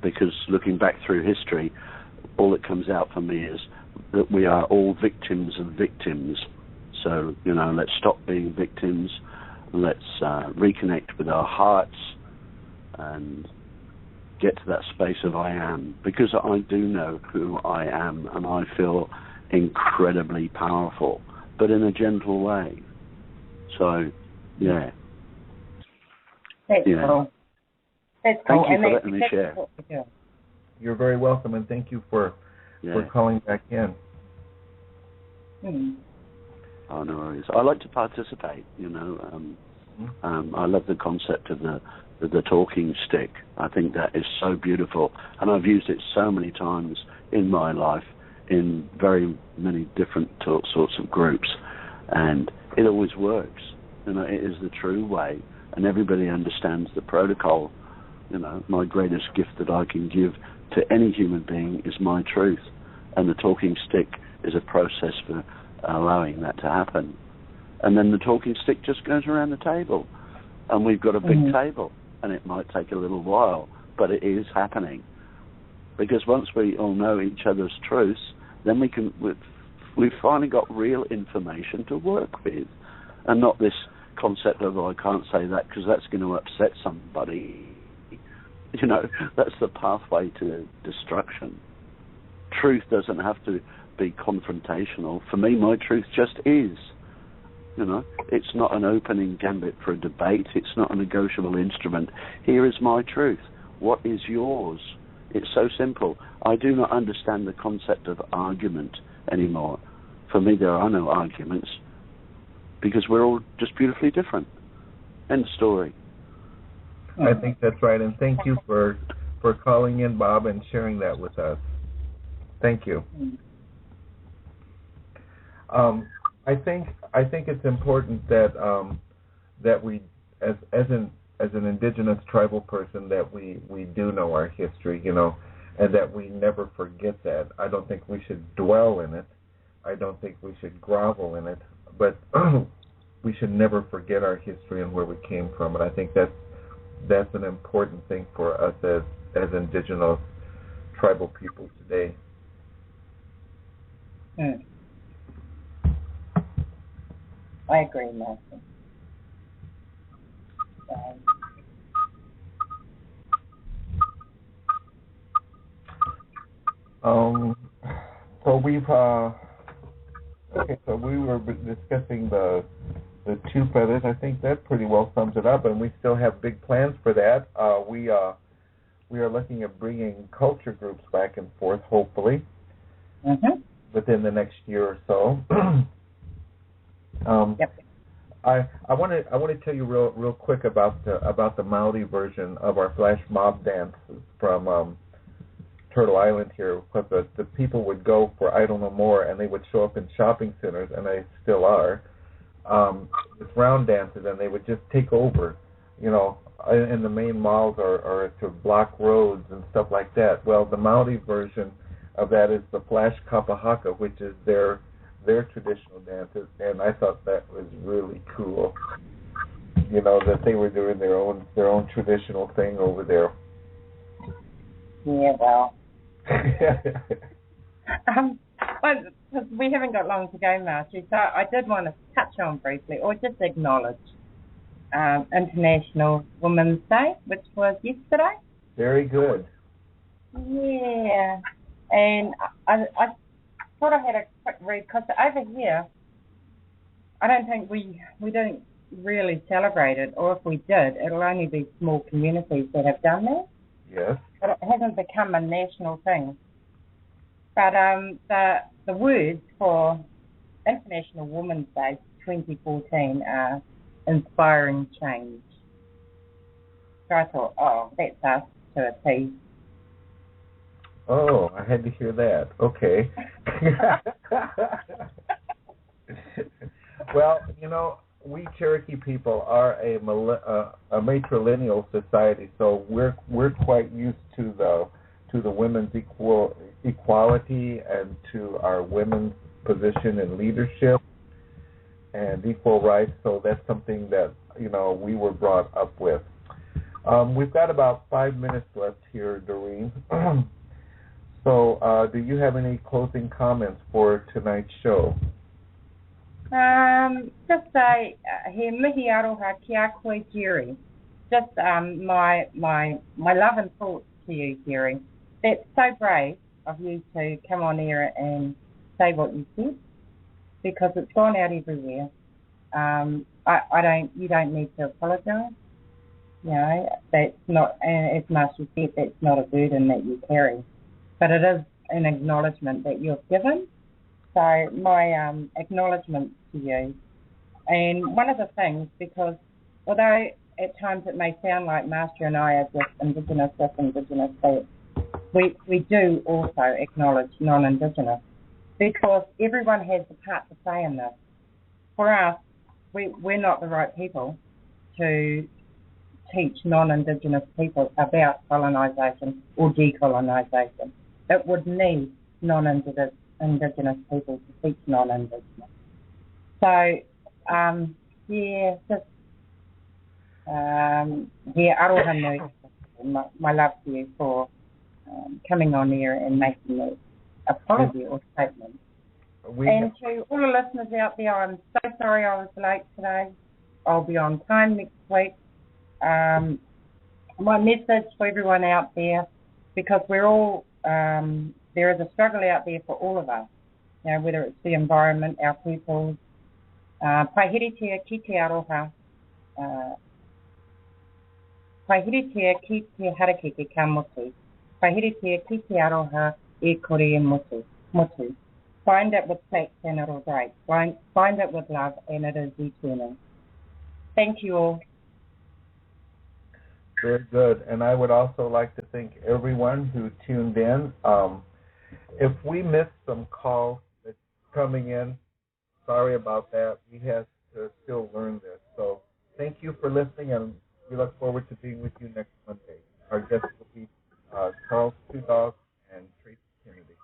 because looking back through history, all that comes out for me is that we are all victims of victims. So, let's stop being victims. Let's reconnect with our hearts and get to that space of I am, because I do know who I am, and I feel incredibly powerful, but in a gentle way. So, yeah. That's cool. That's cool. Thank you for letting me share. You're very welcome, and thank you for calling back in. Oh, no worries. I like to participate, I love the concept of the talking stick. I think that is so beautiful, and I've used it so many times in my life in very many different sorts of groups, and it always works. It is the true way, and everybody understands the protocol. My greatest gift that I can give to any human being is my truth, and the talking stick is a process for allowing that to happen. And then the talking stick just goes around the table, and we've got a big table, and it might take a little while, but it is happening. Because once we all know each other's truths, then we've finally got real information to work with, and not this concept of, I can't say that because that's going to upset somebody. That's the pathway to destruction. Truth doesn't have to be confrontational. For me, my truth just is. You know, it's not an opening gambit for a debate. It's not a negotiable instrument. Here is my truth. What is yours? It's so simple. I do not understand the concept of argument anymore. For me, there are no arguments because we're all just beautifully different. End of story. I think that's right, and thank you for calling in, Bob, and sharing that with us. Thank you. I think it's important that we, as an indigenous tribal person, that we do know our history, you know, and that we never forget that. I don't think we should dwell in it. I don't think we should grovel in it, but we should never forget our history and where we came from. And I think that's an important thing for us as indigenous tribal people today. I agree, Martin. So we've so we were discussing the two feathers. I think that pretty well sums it up, and we still have big plans for that. We are looking at bringing culture groups back and forth, hopefully, within the next year or so. Yep. I want to tell you real quick about the Maori version of our flash mob dances from Turtle Island here, because the people would go for I Don't Know More, and they would show up in shopping centers, and they still are, with round dances, and they would just take over, you know, in the main malls or to block roads and stuff like that. Well, the Maori version of that is the flash kapahaka, which is their traditional dances, and I thought that was really cool. You know, that they were doing their own traditional thing over there. Yeah, well. Because we haven't got long to go, Marty, so I did want to touch on briefly, or just acknowledge International Women's Day, which was yesterday. Very good. Yeah, and I thought I had a quick read, because over here, I don't think we don't really celebrate it, or if we did, it'll only be small communities that have done that. Yes. But it hasn't become a national thing. But the words for International Women's Day 2014 are inspiring change. So I thought, that's us to a T. Oh, I had to hear that. Okay. Well, you know, we Cherokee people are a matrilineal society, so we're quite used to the women's equality and to our women's position in leadership and equal rights. So that's something that, you know, we were brought up with. We've got about 5 minutes left here, Doreen. So, do you have any closing comments for tonight's show? Just say, he mihi aroha ki a koe, Jerry. Just my love and thoughts to you, Jerry. That's so brave of you to come on here and say what you said, because it's gone out everywhere. You don't need to apologise. You know, that's not, as Mashu said, that's not a burden that you carry, but it is an acknowledgement that you've given. So my acknowledgement to you. And one of the things, because although at times it may sound like Master and I are just Indigenous, that we do also acknowledge non-Indigenous, because everyone has a part to play in this. For us, we're not the right people to teach non-Indigenous people about colonisation or decolonisation. It would need non-Indigenous people to teach non-Indigenous. So, aroha nui, my love to you for coming on here and making the apology or statement. And to all the listeners out there, I'm so sorry I was late today. I'll be on time next week. My message for everyone out there, because we're all, there is a struggle out there for all of us, whether it's the environment, our people. Paihiritia ki te aroha, paihiritia ki te harakeke ka motu. Paihiritia ki te aroha e kore e motu. Find it with faith and it'll break. Find it with love and it is eternal. Thank you all. Very good. And I would also like to thank everyone who tuned in. If we missed some calls that's coming in, sorry about that. We have to still learn this. So thank you for listening, and we look forward to being with you next Monday. Our guests will be Charles Two Dogs and Tracy Kennedy.